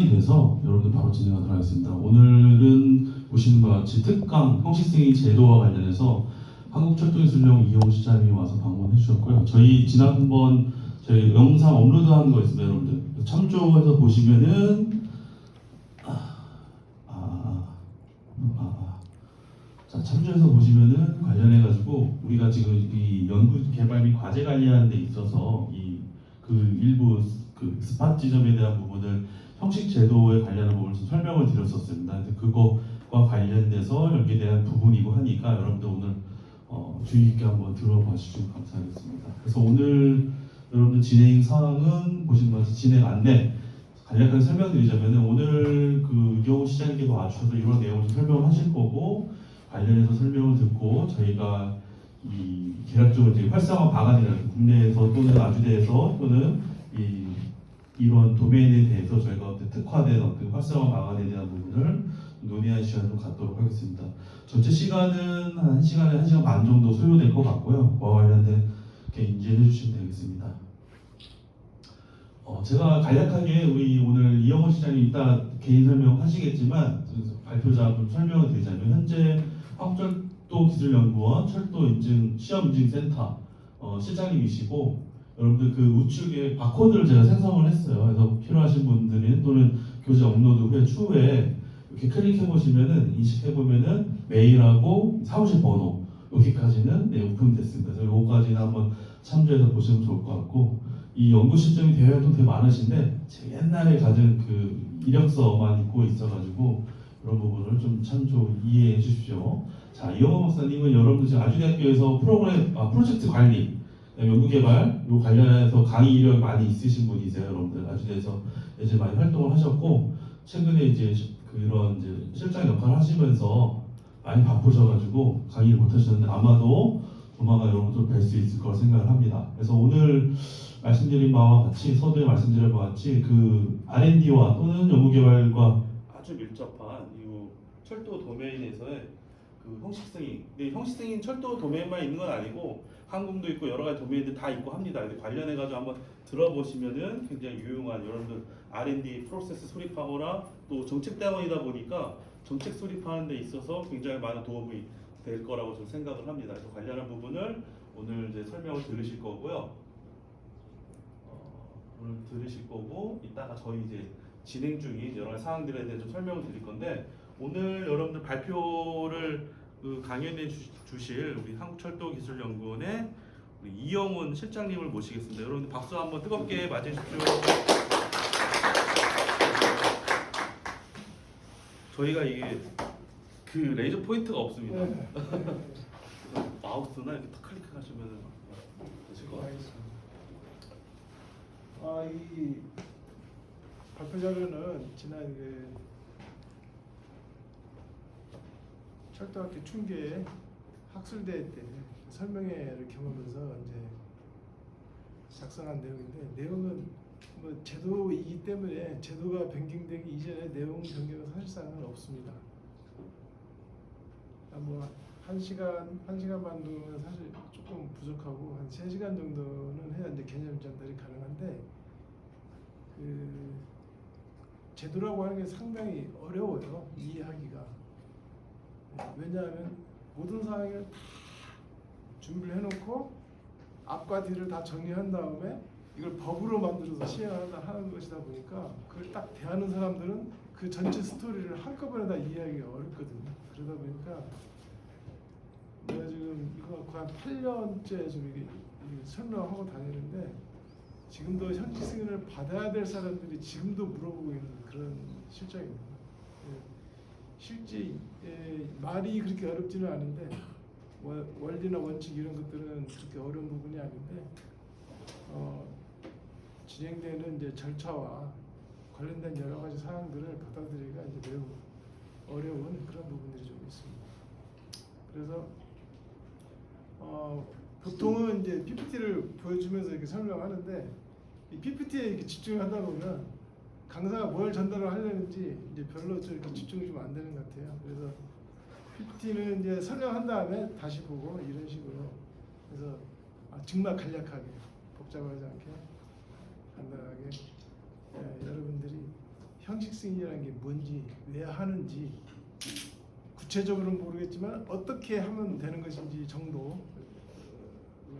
시간이 돼서 여러분들 바로 진행하도록 하겠습니다. 오늘은 보시는 바와 같이 특강 형식승인 제도와 관련해서 한국철도기술령 이용 시장이 와서 방문해 주셨고요. 저희 지난번 저희 영상 업로드한 거 있습니다, 여러분들. 참조해서 보시면은 자, 참조해서 보시면은 관련해가지고 우리가 지금 이 연구 개발 및 과제 관리하는 데 있어서 그 일부 그 스팟 지점에 대한 부분을 형식 제도에 관련한 부분을 좀 설명을 드렸었습니다. 근데 그거와 관련돼서 여기에 대한 부분이고 하니까 여러분들 오늘 주의 깊게 한번 들어봐 주시면 감사하겠습니다. 그래서 오늘 여러분들 진행 사항은 보시는 것처럼 진행 안내 간략하게 설명드리자면 오늘 그 이용 시장님께서 와주셔서 이런 내용을 설명을 하실 거고 관련해서 설명을 듣고 저희가 이 계략적으로 이제 활성화 방안이라는 국내에서 또는 아주대에서 또는 이런 도메인에 대해서 저희가 어떤 특화된 어떤 활성화 방안에 대한 부분을 논의할 시간을 갖도록 하겠습니다. 전체 시간은 한 1시간에 1시간 반 정도 소요될 것 같고요. 그와 관련된 게 인지해 주시면 되겠습니다. 제가 간략하게 우리 오늘 이영호 시장님 이따 개인 설명하시겠지만 발표자 좀 설명을 드리자면 현재 한국철도기술연구원 철도인증 시험인증센터 실장님이시고 여러분들 그 우측에 바코드를 제가 생성을 했어요. 그래서 필요하신 분들은 또는 교재 업로드 후에 추후에 이렇게 클릭해 보시면은 인식해 보면은 메일하고 사무실 번호 여기까지는 오픈됐습니다. 그래서 요거까지는 한번 참조해서 보시면 좋을 것 같고 이 연구 실적이 대외 활동 되게 많으신데 제가 옛날에 가진 그 이력서만 있고 있어가지고 그런 부분을 좀 참조 이해해 주십시오. 자, 이영호 박사님은 여러분들 지금 아주대학교에서 프로젝트 관리, 연구개발 요 관련해서 강의 이력이 많이 있으신 분이세요. 여러분들 아주대에서 이제 많이 활동을 하셨고 최근에 이제 그런 이제 실장 역할을 하시면서 많이 바쁘셔가지고 강의를 못 하셨는데 아마도 조만간 여러분들 뵐 수 있을 거라 생각을 합니다. 그래서 오늘 말씀드린 바와 같이 서두에 말씀드린 바와 같이 그 R&D와 또는 연구개발과 아주 밀접한 이 철도 도메인에서의 그 형식승인, 근데 형식승인 철도 도메인만 있는 건 아니고 항공도 있고 여러 가지 도메인들 다 있고 합니다. 근데 관련해가지고 한번 들어보시면은 굉장히 유용한 여러분들 R&D 프로세스 수립하거나 또 정책대원이다 보니까 정책 수립하는 데 있어서 굉장히 많은 도움이 될 거라고 저는 생각을 합니다. 그래서 관련한 부분을 오늘 이제 설명을 들으실 거고요. 오늘 들으실 거고 이따가 저희 이제 진행 중인 여러 가지 사항들에 대해 좀 설명을 드릴 건데 오늘 여러분들 발표를 강연해 주실 우리 한국철도기술연구원의 우리 이영훈 실장님을 모시겠습니다. 여러분들 박수 한번 뜨겁게 맞이해 주십시오. 저희가 이게 그 레이저 포인트가 없습니다. 마우스나 이렇게 탁 클릭하시면 되실 것 같아요. 이 발표 자료는 지난 철도학교 trung 학술대회 때 설명회를 겸하면서 이제 작성한 내용인데 내용은 뭐 제도이기 때문에 제도가 변경되기 이전에 내용 변경은 사실상은 없습니다. 뭐 1시간 반 정도는 사실 조금 부족하고 한 3시간 정도는 해야 이제 개념 전달이 가능한데 그 제도라고 하는 게 상당히 어려워요. 이해하기가. 왜냐하면 모든 상황을 다 준비를 해놓고 앞과 뒤를 다 정리한 다음에 이걸 법으로 만들어서 시행하는 것이다 보니까 그걸 딱 대하는 사람들은 그 전체 스토리를 한꺼번에 다 이해하기가 어렵거든요. 그러다 보니까 내가 지금 이거 거의 한 8년째 좀 이게 설명하고 다니는데 지금도 현지 승인을 받아야 될 사람들이 지금도 물어보고 있는 그런 실정입니다. 실제 말이 그렇게 어렵지는 않은데 원리나 원칙 이런 것들은 그렇게 어려운 부분이 아닌데 진행되는 이제 절차와 관련된 여러 가지 사항들을 받아들이기가 이제 매우 어려운 그런 부분들이 좀 있습니다. 그래서 보통은 이제 PPT를 보여주면서 이렇게 설명하는데 이 PPT에 이렇게 집중하다 보면 강사가 뭘 전달을 하려는지 이제 별로 이렇게 집중이 좀 안 되는 것 같아요. 그래서 PPT는 이제 설명한 다음에 다시 보고 이런 식으로 그래서 정말 간략하게 복잡하지 않게 간단하게 여러분들이 형식 승인이라는 게 뭔지, 왜 하는지 구체적으로는 모르겠지만 어떻게 하면 되는 것인지 정도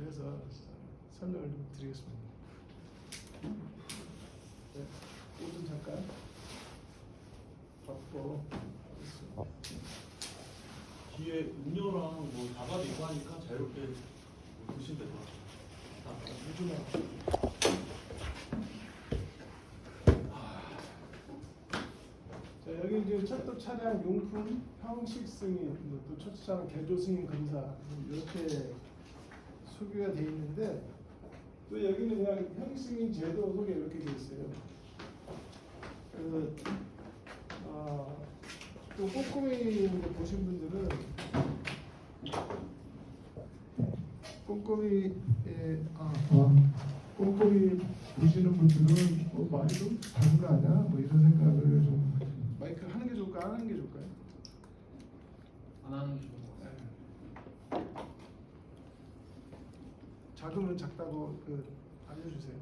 해서 설명을 좀 드리겠습니다. 네, 오좀 잠깐 받고 뒤에 음료랑 뭐 다발이 있고 하니까 자유롭게 드시면 될 것 같아요. 요즘에 자, 여기 이제 철도 차량 용품 형식 승인, 또 철도 차량 개조 승인 검사 이렇게 소개가 돼 있는데 또 여기는 그냥 형식 승인 제도 소개 이렇게 돼 있어요. 그래서 또 꼼꼼히 보신 분들은 꼼꼼히 보시는 분들은 말이 좀 다른 거 아니야? 뭐 이런 생각을 좀 마이크 하는 게 좋을까 안 하는 게 좋을까요? 안 하는 게 좋은 것 같아요. 네. 작으면 작다고 알려주세요.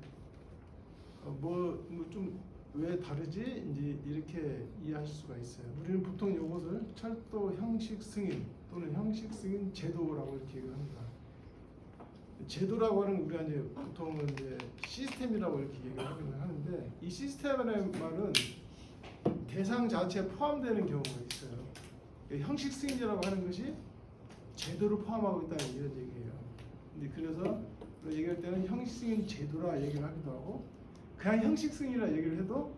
뭐 좀 왜 다르지? 이제 이렇게 이해하실 수가 있어요. 우리는 보통 이것을 철도 형식 승인 또는 형식 승인 제도라고 이렇게 얘기를 합니다. 제도라고 하는 우리가 이제 보통은 이제 시스템이라고 이렇게 얘기를 하는데 이 시스템이라는 말은 대상 자체에 포함되는 경우가 있어요. 형식 승인이라고 하는 것이 제도를 포함하고 있다는 이런 얘기예요. 근데 그래서 얘기할 때는 형식 승인 제도라 얘기를 하기도 하고 그냥 형식 승인이라 얘기를 해도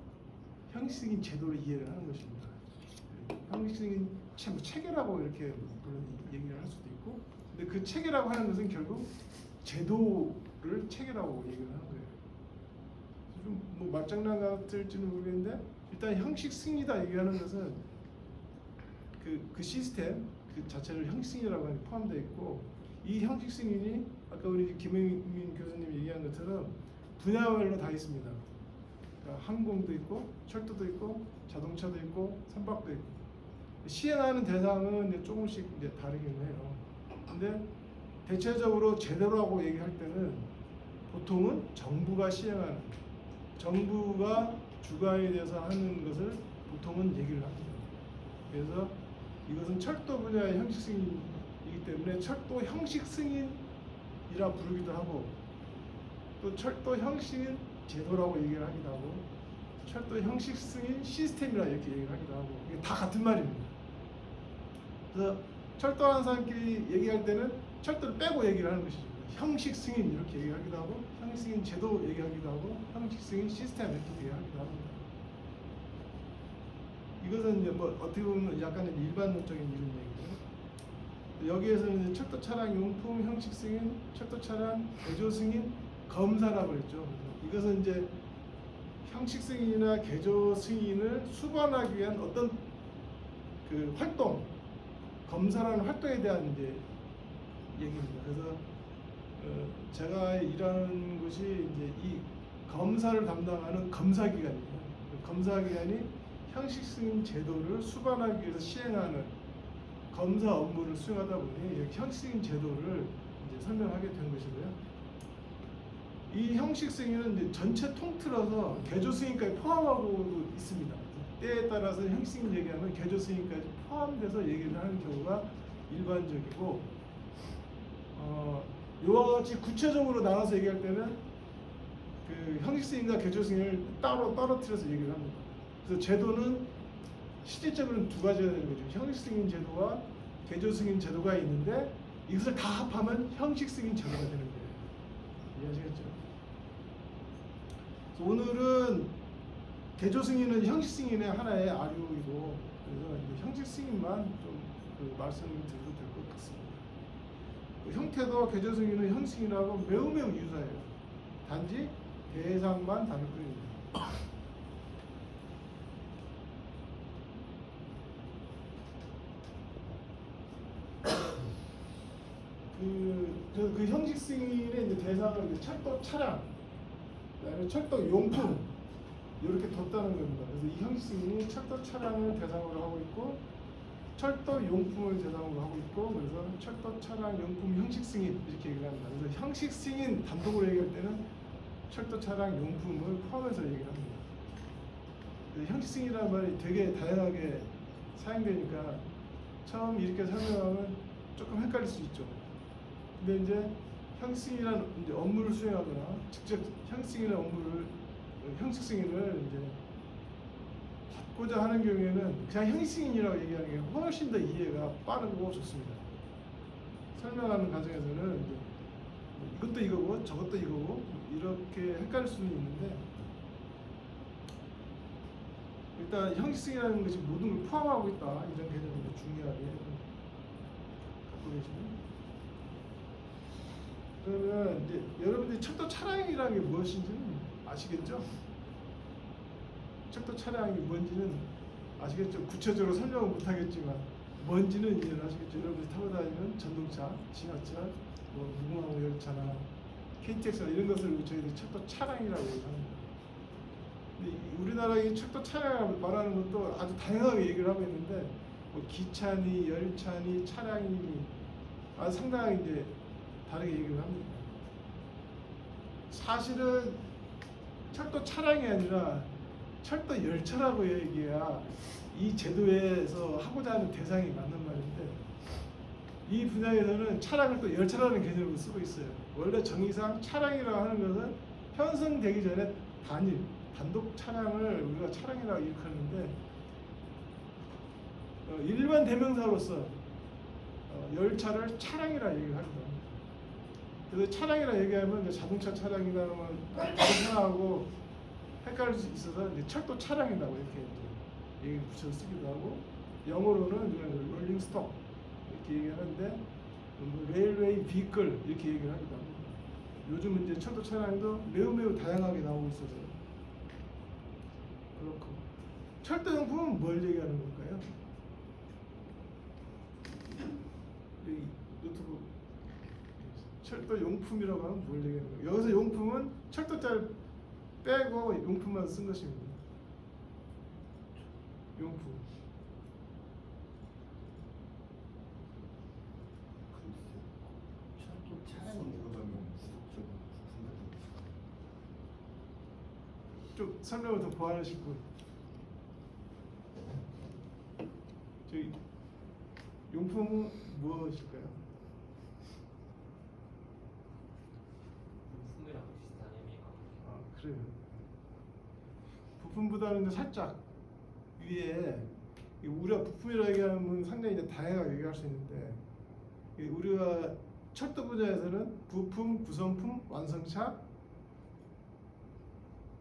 형식 승인 제도로 이해를 하는 것입니다. 형식 승인 체계라고 이렇게 물론 얘기를 할 수도 있고, 근데 그 체계라고 하는 것은 결국 제도를 체계라고 얘기를 하는 거예요. 좀 뭐 말장난 같을지는 모르겠는데 일단 형식 승인이다 얘기하는 것은 그 시스템 그 자체를 형식 승인이라고 하는 게 포함되어 있고 이 형식 승인이 아까 우리 김영민 교수님이 얘기한 것처럼 분야별로 다 있습니다. 그러니까 항공도 있고 철도도 있고 자동차도 있고 선박도 있고 시행하는 대상은 이제 조금씩 이제 다르긴 해요. 근데 대체적으로 제도라고 얘기할 때는 보통은 정부가 시행하는 정부가 주관에 대해서 하는 것을 보통은 얘기를 합니다. 그래서 이것은 철도 분야의 형식 승인이기 때문에 철도 형식 승인이라 부르기도 하고 또 철도 형식 제도라고 얘기를 하기도 하고 철도 형식 승인 시스템이라 이렇게 얘기를 하기도 하고 이게 다 같은 말입니다. 그래서 철도하는 사람끼리 얘기할 때는 철도를 빼고 얘기를 하는 것이죠. 형식 승인 이렇게 얘기하기도 하고 형식 승인 제도 얘기하기도 하고 형식 승인 시스템 이렇게 얘기하기도 합니다. 이것은 이제 뭐 어떻게 보면 약간 일반론적인 이런 얘기죠. 여기에서는 이제 철도 차량 용품 형식 승인, 철도 차량 개조 승인 검사라고 했죠. 이것은 이제 형식 승인이나 개조 승인을 수반하기 위한 어떤 그 활동, 검사라는 활동에 대한 이제 얘기입니다. 그래서 제가 일하는 곳이 이제 이 검사를 담당하는 검사기관이에요. 검사기관이 형식 승인 제도를 수반하기 위해서 시행하는 검사 업무를 수행하다 보니 형식 승인 제도를 이제 설명하게 된 것이고요. 이 형식 승인은 이제 전체 통틀어서 개조 승인까지 포함하고도 있습니다. 때에 따라서 형식 승인 얘기하면 개조 승인까지 포함돼서 얘기를 하는 경우가 일반적이고, 이와 같이 구체적으로 나눠서 얘기할 때는 그 형식 승인과 개조 승인을 따로 떨어뜨려서 얘기를 합니다. 그래서 제도는 실질적으로는 두 가지가 되는 거죠. 형식 승인 제도와 개조 승인 제도가 있는데 이것을 다 합하면 형식 승인 제도가 되는 거예요. 이해하시겠죠? 그래서 오늘은 개조 승인은 형식 승인의 하나의 아류이고 그래서 이제 형식 승인만 좀 말씀을 드려도 될 것 같습니다. 형태도 개조 승인은 형식 승인하고 매우 유사해요. 단지 대상만 다를 뿐입니다. 그 형식 승인의 이제 대상을 이제 철도 차량, 그다음에 철도 용품 이렇게 뒀다는 겁니다. 그래서 이 형식 승인이 철도 차량을 대상으로 하고 있고, 철도 용품을 대상으로 하고 있고, 그래서 철도 차량 용품 형식 승인 이렇게 얘기를 합니다. 그래서 형식 승인 단독으로 얘기할 때는 철도 차량 용품을 포함해서 얘기를 합니다. 형식승이라는 말이 되게 다양하게 사용되니까 처음 이렇게 설명하면 조금 헷갈릴 수 있죠. 근데 이제 형식승이라는 이제 업무를 수행하거나 직접 형식승이라는 업무를 형식승인을 이제 받고자 하는 경우에는 그냥 형식승인이라고 얘기하는 게 훨씬 더 이해가 빠르고 좋습니다. 설명하는 과정에서는 이제 이것도 이거고 저것도 이거고 이렇게 헷갈릴 수는 있는데 일단 형식승이라는 것이 모든 걸 포함하고 있다 이런 개념을 중요하게 갖고 계시면 그러면 이제 여러분들이 척도 차량이라는 게 무엇인지는 아시겠죠? 척도 차량이 뭔지는 아시겠죠? 구체적으로 설명은 못하겠지만 뭔지는 이해를 하시겠죠? 여러분들이 타고 다니는 전동차, 지하철, 뭐 무궁화호 열차나 KTX나 이런 것을 저희들이 척도 차량이라고 얘기합니다. 근데 우리나라 이 척도 차량을 말하는 것도 아주 다양하게 얘기를 하고 있는데 뭐 기차니 열차니 차량이니 아주 상당히 이제 다르게 얘기를 합니다. 사실은 철도 차량이 아니라 철도 열차라고 얘기해야 이 제도에서 하고자 하는 대상이 맞는 말인데 이 분야에서는 차량을 또 열차라는 개념으로 쓰고 있어요. 원래 정의상 차량이라고 하는 것은 편성되기 전에 단독 차량을 우리가 차량이라고 일컫는데 일반 대명사로서 열차를 차량이라 얘기를 합니다. 그래서 차량이라 얘기하면 이제 자동차 차량이라는 건 다른 하나하고 헷갈릴 수 있어서 이제 철도 차량이라고 이렇게 이제 얘기를 붙여서 쓰기도 하고 영어로는 롤링 스톡 이렇게 얘기하는데 레일웨이 비클 이렇게 얘기를 하기도 합니다. 요즘은 이제 철도 차량도 매우 다양하게 나오고 있어서 그렇고 철도 용품은 뭘 얘기하는 걸까요? 여기 노트북 철도 용품이라고 하면 뭘 얘기하는 거예요? 여기서 용품은 철도자를 빼고 용품만 쓴 것입니다. 용품. 철도 차량이라면 좀 설명을 더 보완하실 분. 저희 용품은 무엇일까요? 부품이랑 비슷한 의미가. 아 그래요. 부품보다는 살짝 위에 우리가 부품이라고 얘기하면 상당히 이제 다양하게 얘기할 수 있는데 우리가 철도 분야에서는 부품, 구성품, 완성차,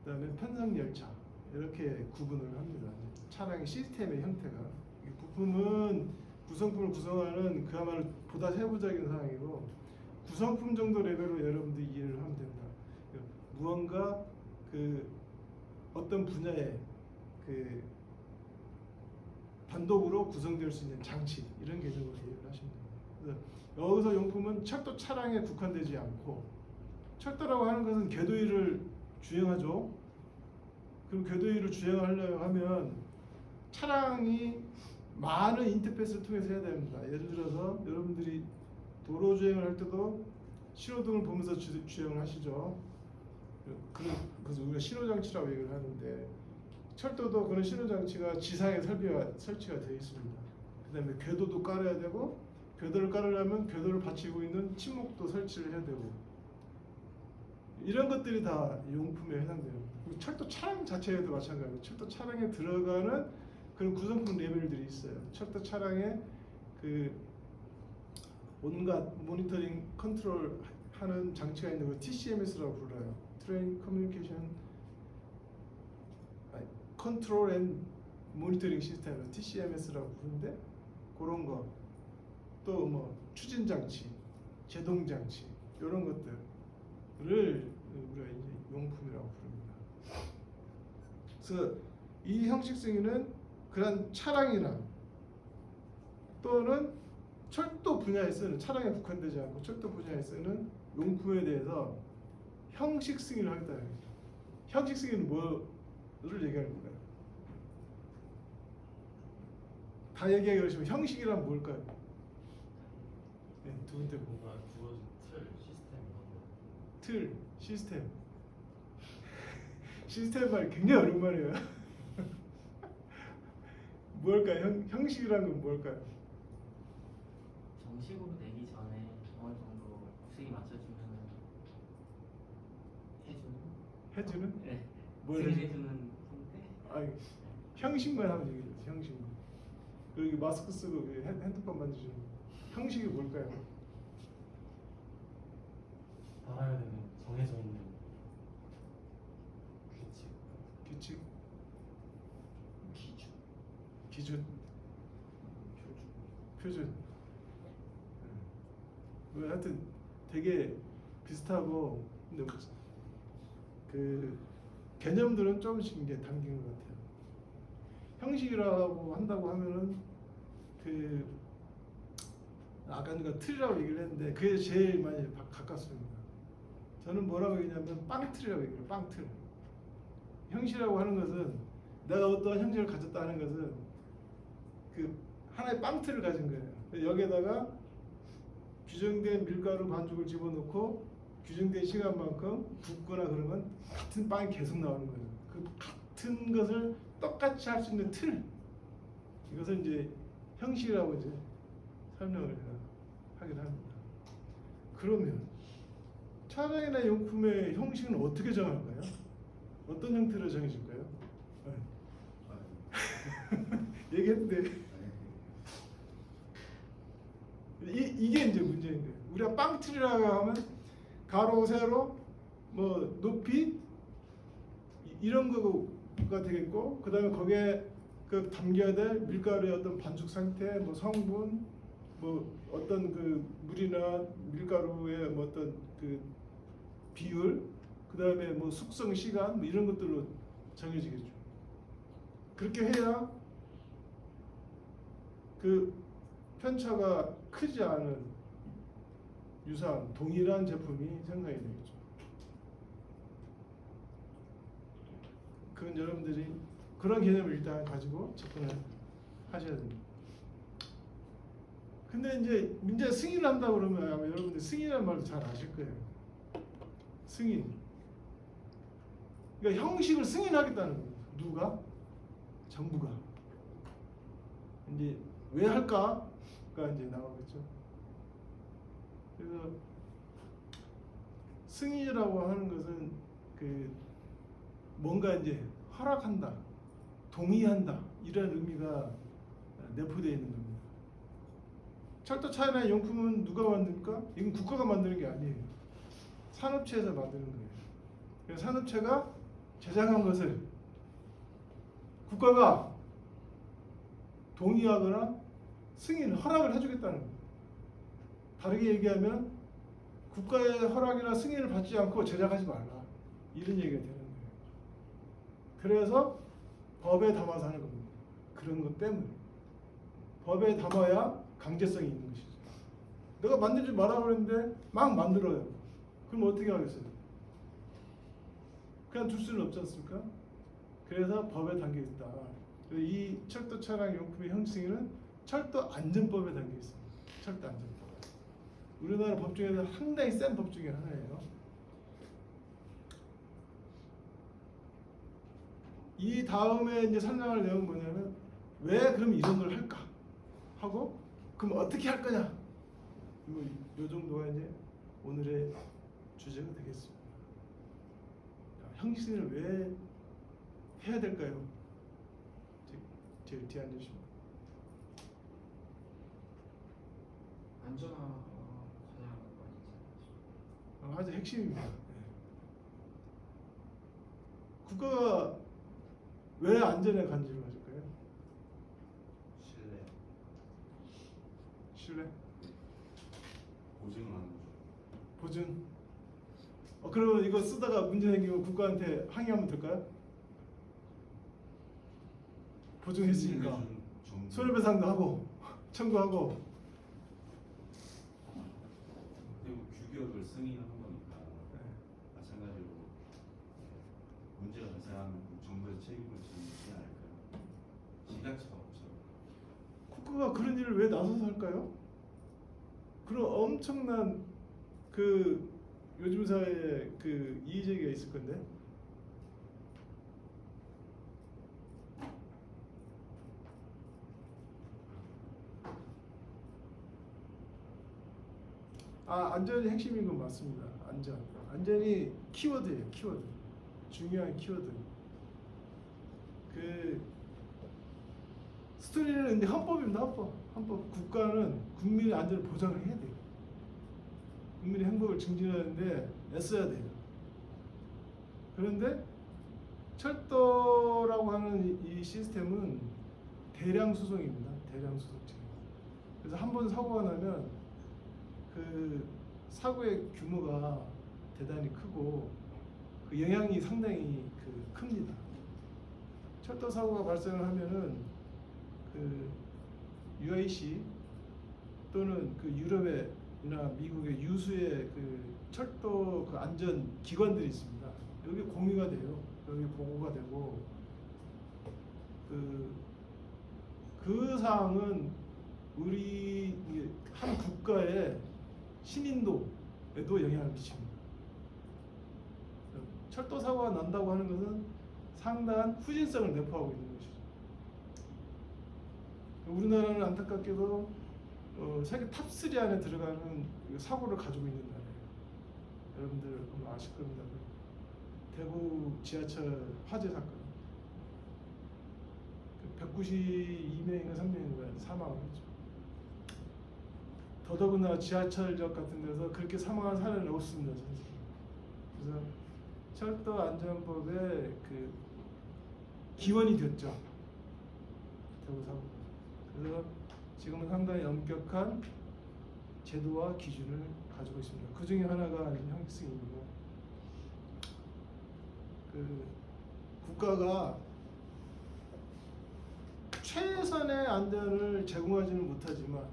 그다음에 편성열차 이렇게 구분을 합니다. 차량의 시스템의 형태가 부품은 구성품을 구성하는 그야말로 보다 세부적인 사항이고 구성품 정도 레벨로 여러분들이 이해를 하면 됩니다. 무언가 그 어떤 분야의 그 단독으로 구성될 수 있는 장치 이런 개념으로 이해를 하시면 됩니다. 그래서 여기서 용품은 철도 차량에 국한되지 않고 철도라고 하는 것은 궤도위를 주행하죠. 그럼 궤도위를 주행하려고 하면 차량이 많은 인터페이스를 통해서 해야 됩니다. 예를 들어서 여러분들이 도로 주행을 할 때도 신호등을 보면서 주행을 하시죠. 그래서 우리가 신호장치라고 얘기를 하는데 철도도 그런 신호장치가 지상에 설치가 되어 있습니다. 그 다음에 궤도도 깔아야 되고 궤도를 깔으려면 궤도를 받치고 있는 침목도 설치를 해야 되고 이런 것들이 다 용품에 해당돼요. 철도 차량 자체에도 마찬가지고 철도 차량에 들어가는 그런 구성품 레벨들이 있어요. 철도 차량에 그 온갖 모니터링 컨트롤 하는 장치가 있는 걸 TCMS라고 불러요. 트레인 커뮤니케이션 컨트롤 앤 모니터링 시스템을 TCMS라고 부르는데 그런 거 또 뭐 추진 장치, 제동 장치 이런 것들을 우리가 이제 용품이라고 부릅니다. 그래서 이 형식 승인은 그런 차량이나 또는 철도 분야에 쓰는 차량에 국한되지 않고 철도 분야에 쓰는 용품에 대해서 형식 승인을 하겠다. 형식 승인은 뭐를 얘기하는 건가요? 다 얘기하기 어려우시면 형식이란 뭘까요? 네, 두 번째 뭐? 뭔가 주어진 틀, 시스템 이런 거. 시스템. 시스템 말 굉장히 어려운 말이에요. 뭘까요? 형식이란 건 뭘까요? 정식으로 내기 전에 어느 정도 수익이 맞춰주면 해주는? 해주는? 네. 뭘 수익 해주는? 내주는 형태? 아니 형식만 하면 되겠죠. 형식만. 그리고 마스크 쓰고 핸드폰 만지는 형식이 뭘까요? 따라야 되는 정해져 있는 규칙. 규칙, 기준. 기준, 표준. 뭐 하여튼 되게 비슷하고 근데 그 개념들은 조금씩 이제 담긴 것 같아요. 형식이라고 한다고 하면은 그 아까 누가 틀이라고 얘기를 했는데 그게 제일 많이 가깝습니다. 저는 뭐라고 얘기냐면 빵틀이라고 얘기해요. 빵틀. 형식이라고 하는 것은 내가 어떠한 형식을 가졌다는 것은 그 하나의 빵틀을 가진 거예요. 여기에다가 규정된 밀가루 반죽을 집어넣고 규정된 시간만큼 붓거나 그러면 같은 빵이 계속 나오는 거예요. 그 같은 것을 똑같이 할 수 있는 틀, 이것을 이제 형식이라고 이제 설명을 하긴 합니다. 그러면 차량이나 용품의 형식은 어떻게 정할까요? 어떤 형태로 정해질까요? 얘기했는데 이게 이제 문제인 거예요. 우리가 빵틀이라고 하면 가로, 세로, 뭐 높이 이런 거가 되겠고, 그 다음에 거기에 그 담겨야 될 밀가루의 어떤 반죽 상태, 뭐 성분, 뭐 어떤 그 물이나 밀가루의 뭐 어떤 그 비율, 그 다음에 뭐 숙성 시간, 뭐 이런 것들로 정해지겠죠. 그렇게 해야 그 편차가 크지 않은 유사한 동일한 제품이 생산이 되겠죠. 그건 여러분들이 그런 개념을 일단 가지고 접근을 하셔야 됩니다. 근데 이제 문제 승인을 한다 그러면 아마 여러분들 승인이라는 말도 잘 아실 거예요. 승인. 그러니까 형식을 승인하겠다는 겁니다. 누가? 정부가. 이제 왜 할까가 이제 나오겠죠. 그래서 승인이라고 하는 것은 그 뭔가 이제 허락한다, 동의한다 이런 의미가 내포되어 있는 겁니다. 철도차이나 용품은 누가 만듭니까? 이건 국가가 만드는 게 아니에요. 산업체에서 만드는 거예요. 그래서 산업체가 제작한 것을 국가가 동의하거나 승인, 허락을 해주겠다는 거예요. 다르게 얘기하면 국가의 허락이나 승인을 받지 않고 제작하지 말라, 이런 얘기가 되는 거예요. 그래서 법에 담아서 하는 겁니다. 그런 것 때문에 법에 담아야 강제성이 있는 것이죠. 내가 만들지 말라고 그랬는데 막 만들어요. 그럼 어떻게 하겠어요? 그냥 둘 수는 없지 않습니까? 그래서 법에 담겨 있다. 이 철도 차량 용품의 형식은 철도 안전법에 담겨 있습니다. 철도 안전법. 우리나라 법 중에서 상당히 센 법 중에 하나예요. 이 다음에 이제 설명할 내용은 뭐냐면 왜 그럼 이런 걸 할까 하고 그럼 어떻게 할 거냐. 뭐 이 정도가 이제 오늘의 주제가 되겠습니다. 형식을 왜 해야 될까요? 제일 뒤에 앉으시면. 안전하고 관여하는 거 아니지? 아주 핵심입니다. 국가가 왜 안전에 관심을 가질까요? 신뢰, 신뢰? 보증을 하는 거죠. 보증? 그러면 이거 쓰다가 문제 생기면 국가한테 항의하면 될까요? 보증했으니까 승인해준 정부. 손해배상도 하고 청구하고. 그리고 규격을 승인하는 거니까 네. 마찬가지로 문제가 발생하면 정부에서 책임을 지지 않을까요? 지자체가처럼. 국가가 그런 일을 왜 나서서 할까요? 그런 엄청난 그 요즘 사회에 그 이의제기가 있을 건데. 안전이 핵심인 건 맞습니다. 안전이 키워드예요. 키워드. 중요한 키워드. 그 스토리는 근데 헌법입니다. 헌법. 국가는 국민의 안전을 보장을 해야 돼요. 국민의 행복을 증진하는데 애써야 돼요. 그런데 철도라고 하는 이 시스템은 대량 수송입니다. 대량 수송체. 그래서 한 번 사고가 나면 그 사고의 규모가 대단히 크고 그 영향이 상당히 큽니다. 철도 사고가 발생을 하면은 그 UIC 또는 그 유럽이나 미국의 유수의 그 철도 그 안전 기관들이 있습니다. 여기 공유가 돼요. 여기 보고가 되고 그 사항은 우리 한 국가의 신인도에도 영향을 미칩니다. 철도 사고가 난다고 하는 것은 상당한 후진성을 내포하고 있는 것이죠. 우리나라는 안타깝게도 세계 탑3 안에 들어가는 사고를 가지고 있는 나라예요. 여러분들 아마 아실 겁니다. 대구 지하철 화재 사건 192명인가 3명인가 사망을 했죠. 더더구나 지하철역 같은 데서 그렇게 사망한 사례는 없습니다. 그래서 철도 안전법의 그 기원이 됐죠. 대구 사고. 그래서 지금은 상당히 엄격한 제도와 기준을 가지고 있습니다. 그 중에 하나가 형식승입니다. 그 국가가 최선의 안전을 제공하지는 못하지만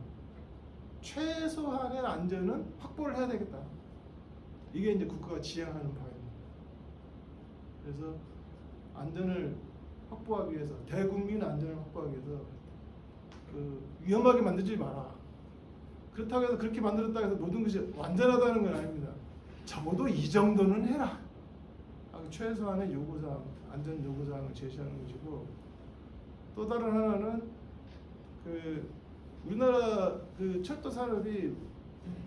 최소한의 안전은 확보를 해야 되겠다. 이게 이제 국가가 지향하는 바입니다. 그래서 안전을 확보하기 위해서 대국민 안전을 확보하기 위해서 위험하게 만들지 마라. 그렇다고 해서 그렇게 만들었다고 해서 모든 것이 완전하다는 건 아닙니다. 적어도 이 정도는 해라. 최소한의 요구사항, 안전 요구사항을 제시하는 것이고 또 다른 하나는 우리나라 철도 산업이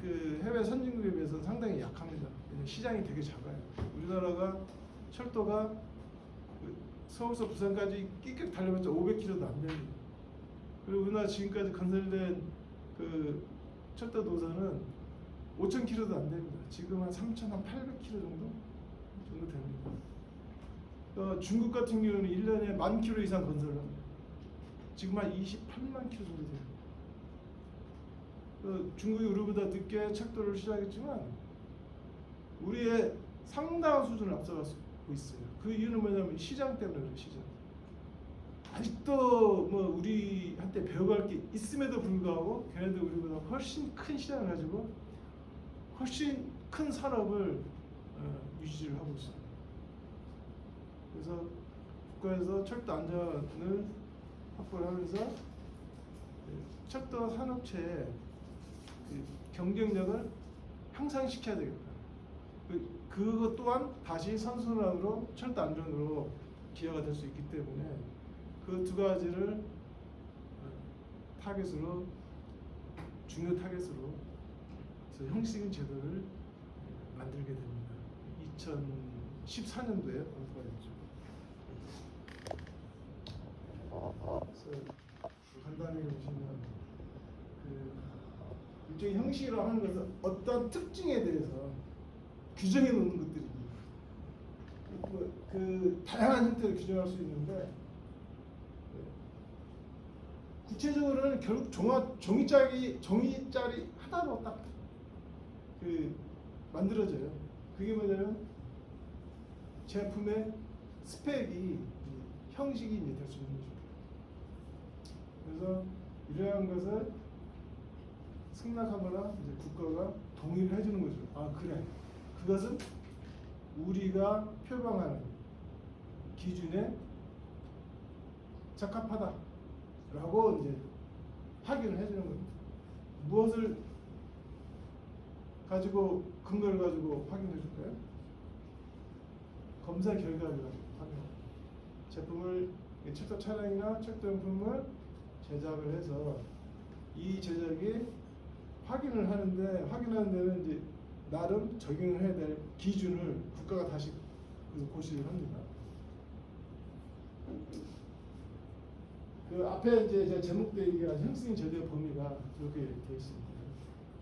해외 선진국에 비해서는 상당히 약합니다. 시장이 되게 작아요. 우리나라가 철도가 서울서 부산까지 끽끽 달려봤자 500km도 안 됩니다. 그리고 우리나라 지금까지 건설된 철도 노선은 5,000km도 안 됩니다. 지금 한 3,800km 정도 됩니다. 중국 같은 경우는 1년에 10,000km 이상 건설을 합니다. 지금 한 28만 km 정도 돼요. 중국이 우리보다 늦게 철도를 시작했지만 우리의 상당한 수준을 앞서가고 있어요. 그 이유는 뭐냐면 시장 때문에 그래요. 시장. 아직도 뭐 우리한테 배워갈 게 있음에도 불구하고 걔네들 우리보다 훨씬 큰 시장을 가지고 훨씬 큰 산업을 유지를 하고 있습니다. 그래서 국가에서 철도 안전을 확보를 하면서 철도 산업체의 경쟁력을 향상시켜야 되겠다. 그것 또한 다시 선순환으로 철도 안전으로 기여가 될 수 있기 때문에 그 두 가지를 타겟으로 중요 타겟으로 그래서 형식인 제도를 만들게 됩니다. 2014년도에 공부가 됐죠. 그래서 간단히 보시면 일종의 형식이라고 하는 것은 어떤 특징에 대해서 규정해 놓는 것들입니다. 다양한 형태로 규정할 수 있는데 구체적으로는 결국 종이짜리 하나로 딱 만들어져요. 그게 뭐냐면 제품의 스펙이 형식이 이제 될 수 있는 거죠. 그래서 이러한 것을 승낙하거나 이제 국가가 동의를 해주는 거죠. 아 그래, 그것은 우리가 표방하는 기준에 적합하다라고 이제 확인을 해주는 겁니다. 무엇을 가지고 근거를 가지고 확인해 줄까요? 검사 결과를 가지고 확인합니다. 제품을 철도 차량이나 철도용품을 제작을 해서 이 제작이 확인하는 데는 이제 나름 적용해야 될 기준을 국가가 다시 고시를 합니다. 그 앞에 이제 제가 제목 때 얘기한 형식승인 제도의 범위가 이렇게 되어 있습니다.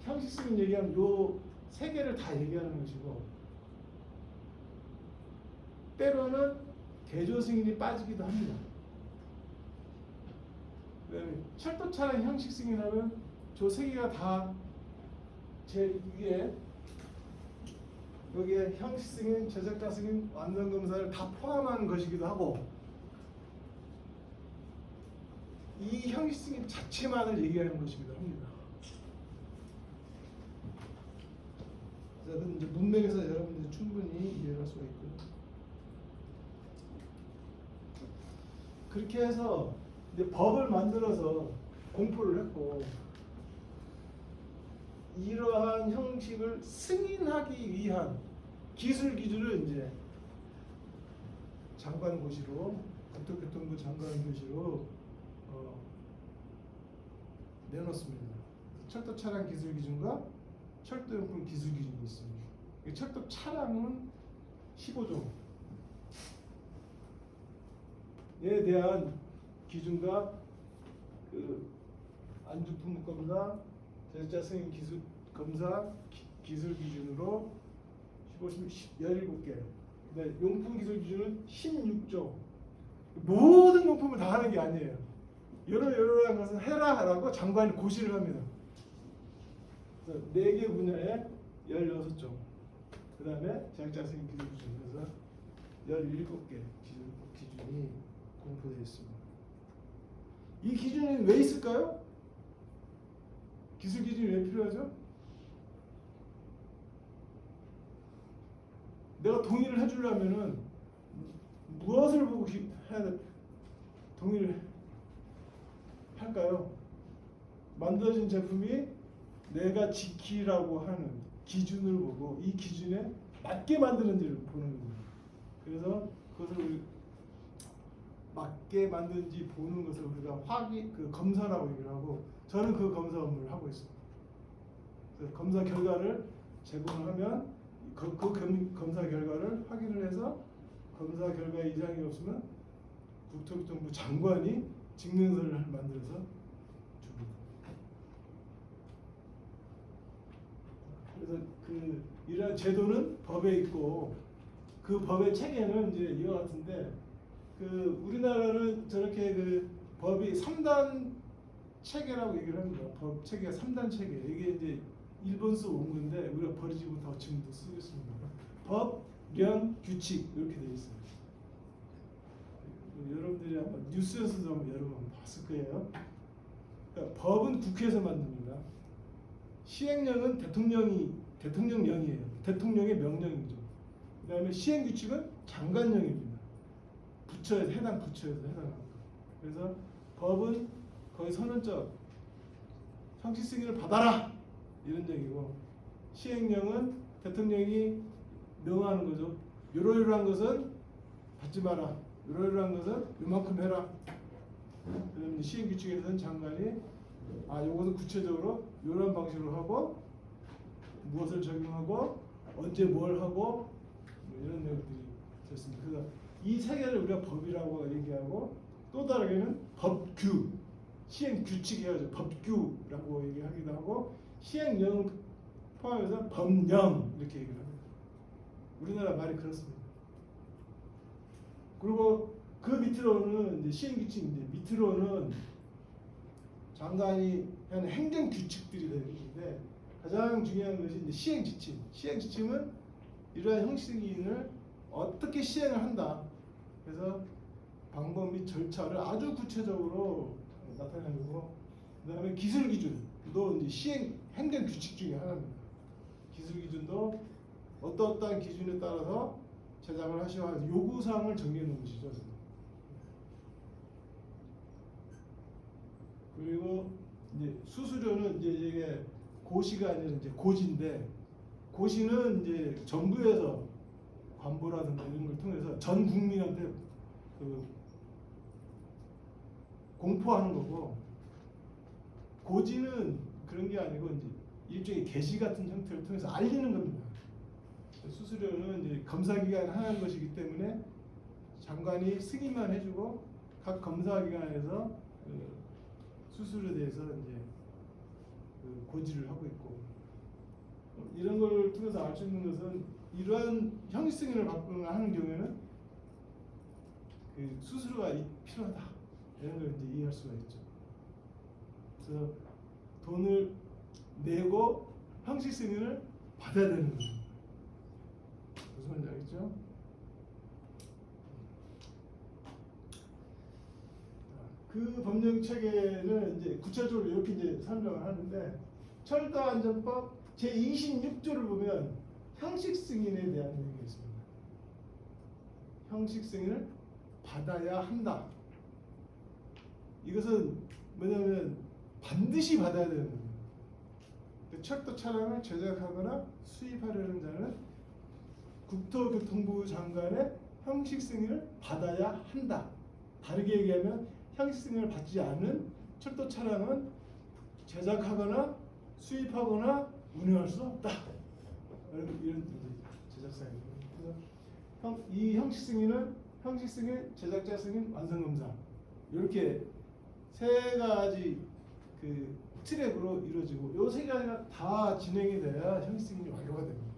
형식승인 얘기하면 요 세 개를 다 얘기하는 것이고, 때로는 개조 승인이 빠지기도 합니다. 그다음에 철도 차량 형식 승인하면 저 세 개가 다 제 위에 여기에 형식 승인, 제작자 승인, 완전 검사를 다 포함하는 것이기도 하고, 이 형식 승인 자체만을 얘기하는 것이기도 합니다. 자, 그럼 이제 문맥에서 여러분들이 충분히 이해할 수가 있고요. 그렇게 해서 이제 법을 만들어서 공포를 했고, 이러한 형식을 승인하기 위한 기술 기준을 이제 장관고시로, 국토교통부 장관고시로 내놓습니다. 철도 차량 기술 기준과 철도용품 기술 기준이 있습니다. 철도 차량은 15종. 에 대한 기준과 그 안주품목 검사, 제작자 승인 기술 검사 기술 기준으로 17개. 근데 용품 기술 기준은 16종. 모든 용품을 다 하는 게 아니에요. 여러한 것은 해라라고 장관이 고시를 합니다. 그래서 4개 분야에 16종. 그 다음에 제작자 승인 기술 기준에서 17개 기준이 공포되어 있습니다. 이 기준이 왜 있을까요? 기술 기준이 왜 필요하죠? 내가 동의를 해주려면은 무엇을 보고 동의를 할까요? 만들어진 제품이 내가 지키라고 하는 기준을 보고 이 기준에 맞게 만드는지를 보는 겁니다. 그래서 그것을 우리 맞게 만든지 보는 것을 우리가 검사라고 얘기를 하고, 저는 그 검사 업무를 하고 있습니다. 그래서 검사 결과를 제공을 하면 그 검사 결과를 확인을 해서 검사 결과에 이상이 없으면 국토교통부 장관이 증명서를 만들어서 줍니다. 그래서 이러한 제도는 법에 있고, 그 법의 체계는 이제 이와 같은데, 우리나라는 저렇게 법이 3단 체계라고 얘기를 합니다. 법 체계가 3단 체계. 이게 이제 일본서 온 건데 우리가 버리지 못하고 지금도 쓰고 있습니다. 법, 령, 규칙 이렇게 되어 있어요. 여러분들이 아마 뉴스에서도 여러 번 봤을 거예요. 그러니까 법은 국회에서 만듭니다. 시행령은 대통령령이에요. 대통령의 명령이죠. 그다음에 시행규칙은 장관령입니다. 부처에서 해당 부처에서 해당합니다. 그래서 법은 거의 선언적 형식 승인을 받아라 이런 얘기고, 시행령은 대통령이 명하는 거죠. 요러요러한 것은 받지 마라. 요러요러한 것은 요만큼 해라. 그다음에 시행규칙에서는 장관이 요것은 구체적으로 요런 방식으로 하고 무엇을 적용하고 언제 뭘 하고 이런 내용들이 됐습니다. 그래서 이 세 개를 우리가 법이라고 얘기하고, 또 다르게는 법규, 시행규칙이어서 법규라고 얘기하기도 하고, 시행령 포함해서 법령 이렇게 얘기를 합니다. 우리나라 말이 그렇습니다. 그리고 그 밑으로는 이제 시행규칙인데, 밑으로는 장관이 하는 행정규칙들이 되는데, 가장 중요한 것이 이제 시행지침. 시행지침은 이러한 형식승인을 어떻게 시행을 한다. 그래서 방법 및 절차를 아주 구체적으로 나타내고, 그다음에 기술기준도 이제 행정규칙 중에 하나입니다. 기술기준도 어떠한 기준에 따라서 제작을 하셔야 하는 요구사항을 정해 놓은 것이죠. 그리고 이제 수수료는 이제 이게 고시가 아니라 이제 고지인데, 고시는 이제 정부에서 관보라든가 이런 걸 통해서 전 국민한테 공포하는 거고, 고지는 그런 게 아니고 이제 일종의 게시 같은 형태를 통해서 알리는 겁니다. 수수료는 이제 검사기관이 하는 것이기 때문에 장관이 승인만 해주고 각 검사기관에서 그 수수료에 대해서 이제 그 고지를 하고 있고, 이런 걸 통해서 알 수 있는 것은 이러한 형식 승인을 받거나 하는 경우에는 그 수수료가 필요하다 이런 걸 이제 이해할 수가 있죠. 그래서 돈을 내고 형식 승인을 받아야 되는 거예요. 무슨 말인지 알겠죠? 그 법령 체계는 이제 구체적으로 이렇게 이제 설명을 하는데, 철도안전법 제 26조를 보면 형식 승인에 대한 내용이 있습니다. 형식 승인을 받아야 한다. 이것은 뭐냐면 반드시 받아야 되는 겁니다. 철도 차량을 제작하거나 수입하려는 자는 국토교통부 장관의 형식 승인을 받아야 한다. 다르게 얘기하면 형식 승인을 받지 않은 철도 차량은 제작하거나 수입하거나 운영할 수 없다. 이런 제작사입니다. 그래서 이 형식 승인은 형식 승인, 제작자 승인, 완성 검사 이렇게 세 가지 그 트랙으로 이루어지고, 이 세 가지가 다 진행이 돼야 형식 승인이 완료가 됩니다.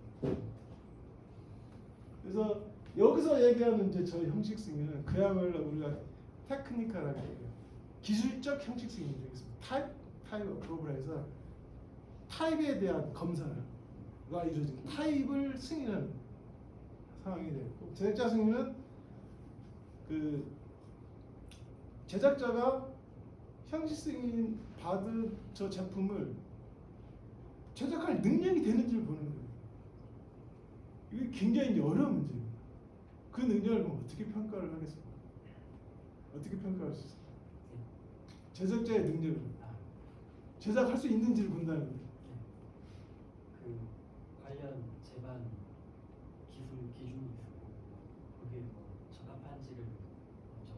그래서 여기서 얘기하는 이제 저 형식 승인은 그야말로 우리가 테크니컬하게 얘기해요. 기술적 형식 승인이 되겠습니다. 타입 어프로브에서 타입에 대한 검사가 이루어진 타입을 승인하는 상황이 되고, 제작자 승인은 그 제작자가 형식 승인 받은 저 제품을 제작할 능력이 되는지를 보는 거예요. 이게 굉장히 어려운 문제입니다. 그 능력을 어떻게 평가를 하겠습니까? 어떻게 평가할 수 있습니까? 제작자의 능력을 제작할 수 있는지를 본다는 거예요. 그 관련 제반 기준이 있고, 거기에 뭐 적합한지를 먼저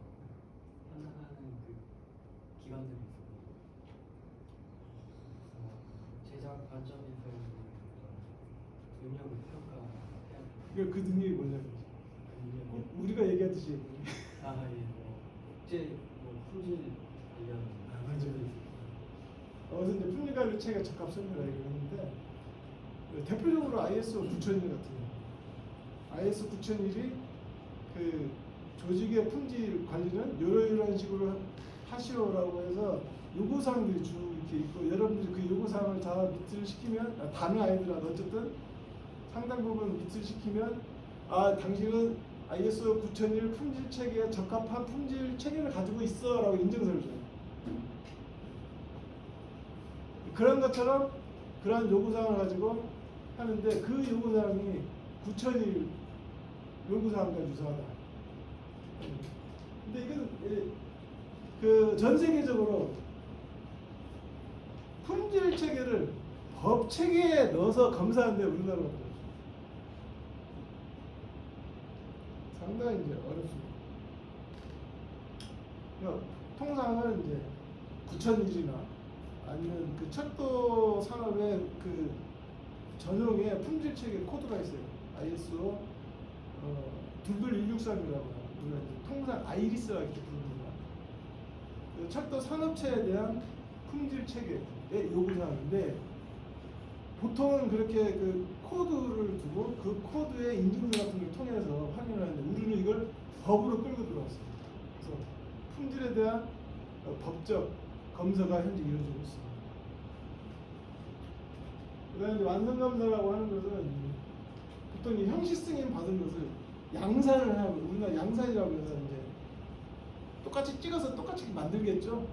판단하는 그 기관들이 있고, 제작 관점에서 능력을 평가해야 돼요. 그러니까 그 능력이 뭐냐면 우리가 얘기하듯이 국제 품질 관련 맞아요. 그래서 이제 품질관리 체계 적합성이라고 얘기하는데, 대표적으로 ISO 9001 같은 경우, ISO 9001이 그 조직의 품질 관리는 이런 식으로 하시오라고 해서 요구사항들이 쭉 이렇게 있고, 여러분들이 그 요구사항을 다 미트를 시키면, 다는 아니더라도 어쨌든 상당 부분 미트를 시키면, 당신은 ISO 9001 품질 체계에 적합한 품질 체계를 가지고 있어라고 인증서를 줘요. 그런 것처럼 그러한 요구사항을 가지고 하는데, 그 요구사항이 9001 요구사항과 유사하다. 근데 이건 그 전 세계적으로 품질 체계를 법 체계에 넣어서 검사하는데 우리나라가 상당히 이제 어렵습니다. 그러니까 통상은 이제 9001이나 아니면 그 철도 산업의 그 전용의 품질 체계 코드가 있어요. ISO 22163이라고 우리가 통상 아이리스라고 이렇게 부릅니다. 그 철도 산업체에 대한 품질 체계의 요구사항인데, 보통은 그렇게 그 코드를 두고 그 코드의 인증서 같은 걸 통해서 확인을 하는데, 우리는 이걸 법으로 끌고 들어왔어요. 그래서 품질에 대한 법적 검사가 현재 이루어지고 있습니다. 그다음에 완성검사라고 하는 것은 보통 이 형식 승인 받은 것을 양산을 하고, 우리가 양산이라고 해서 이제 똑같이 찍어서 똑같이 만들겠죠.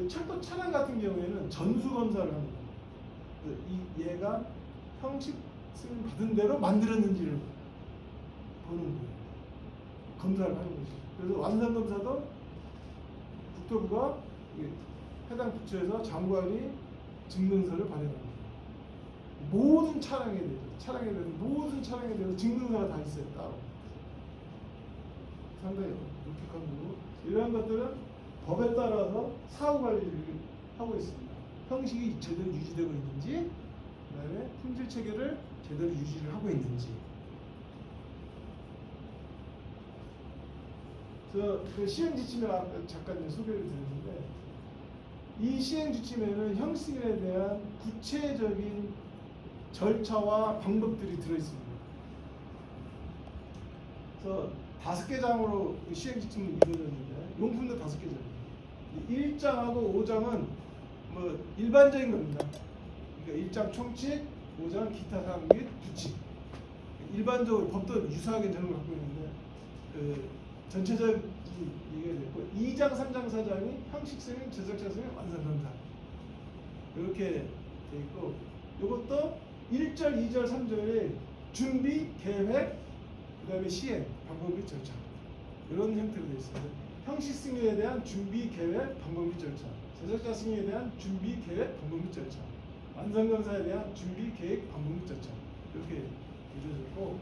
철도 차량 같은 경우에는 전수 검사를 합니다. 얘가 형식 승인 받은 대로 만들었는지를 보는 거예요. 검사를 하는 거죠. 그래서 완성 검사도 국토부가 해당 부처에서 장관이 증명서를 발행합니다. 모든 차량에 대해서 증명서가 다 있어요. 따로. 상당히 높이한 거고, 이러한 것들은 법에 따라서 사후 관리를 하고 있습니다. 형식이 제대로 유지되고 있는지, 그다음에 품질 체계를 제대로 유지를 하고 있는지. 그 시행 지침을 아까 잠깐 이제 소개를 드렸는데 이 시행 지침에는 형식에 대한 구체적인 절차와 방법들이 들어 있습니다. 그래서 5개 장으로 시행 지침은 이루어졌는데 용품도 5개 장이에요. 1장하고 5장은 뭐 일반적인 겁니다. 그러니까 1장 총칙, 5장 기타 사항 및 규칙. 일반적으로 법도 유사하게 저런 걸 갖고 있는데 전체적인 얘기가 됐고 2장, 3장, 4장이 형식 승인, 제작자 승인, 완성 검사 이렇게 돼 있고 이것도 1절, 2절, 3절에 준비, 계획, 그다음에 시행, 방법 및 절차 이런 형태로 되어 있어요. 형식 승인에 대한 준비, 계획, 방법 및 절차, 제작자 승인에 대한 준비, 계획, 방법 및 절차, 완성 검사에 대한 준비, 계획, 방법 및 절차 이렇게 이루어졌고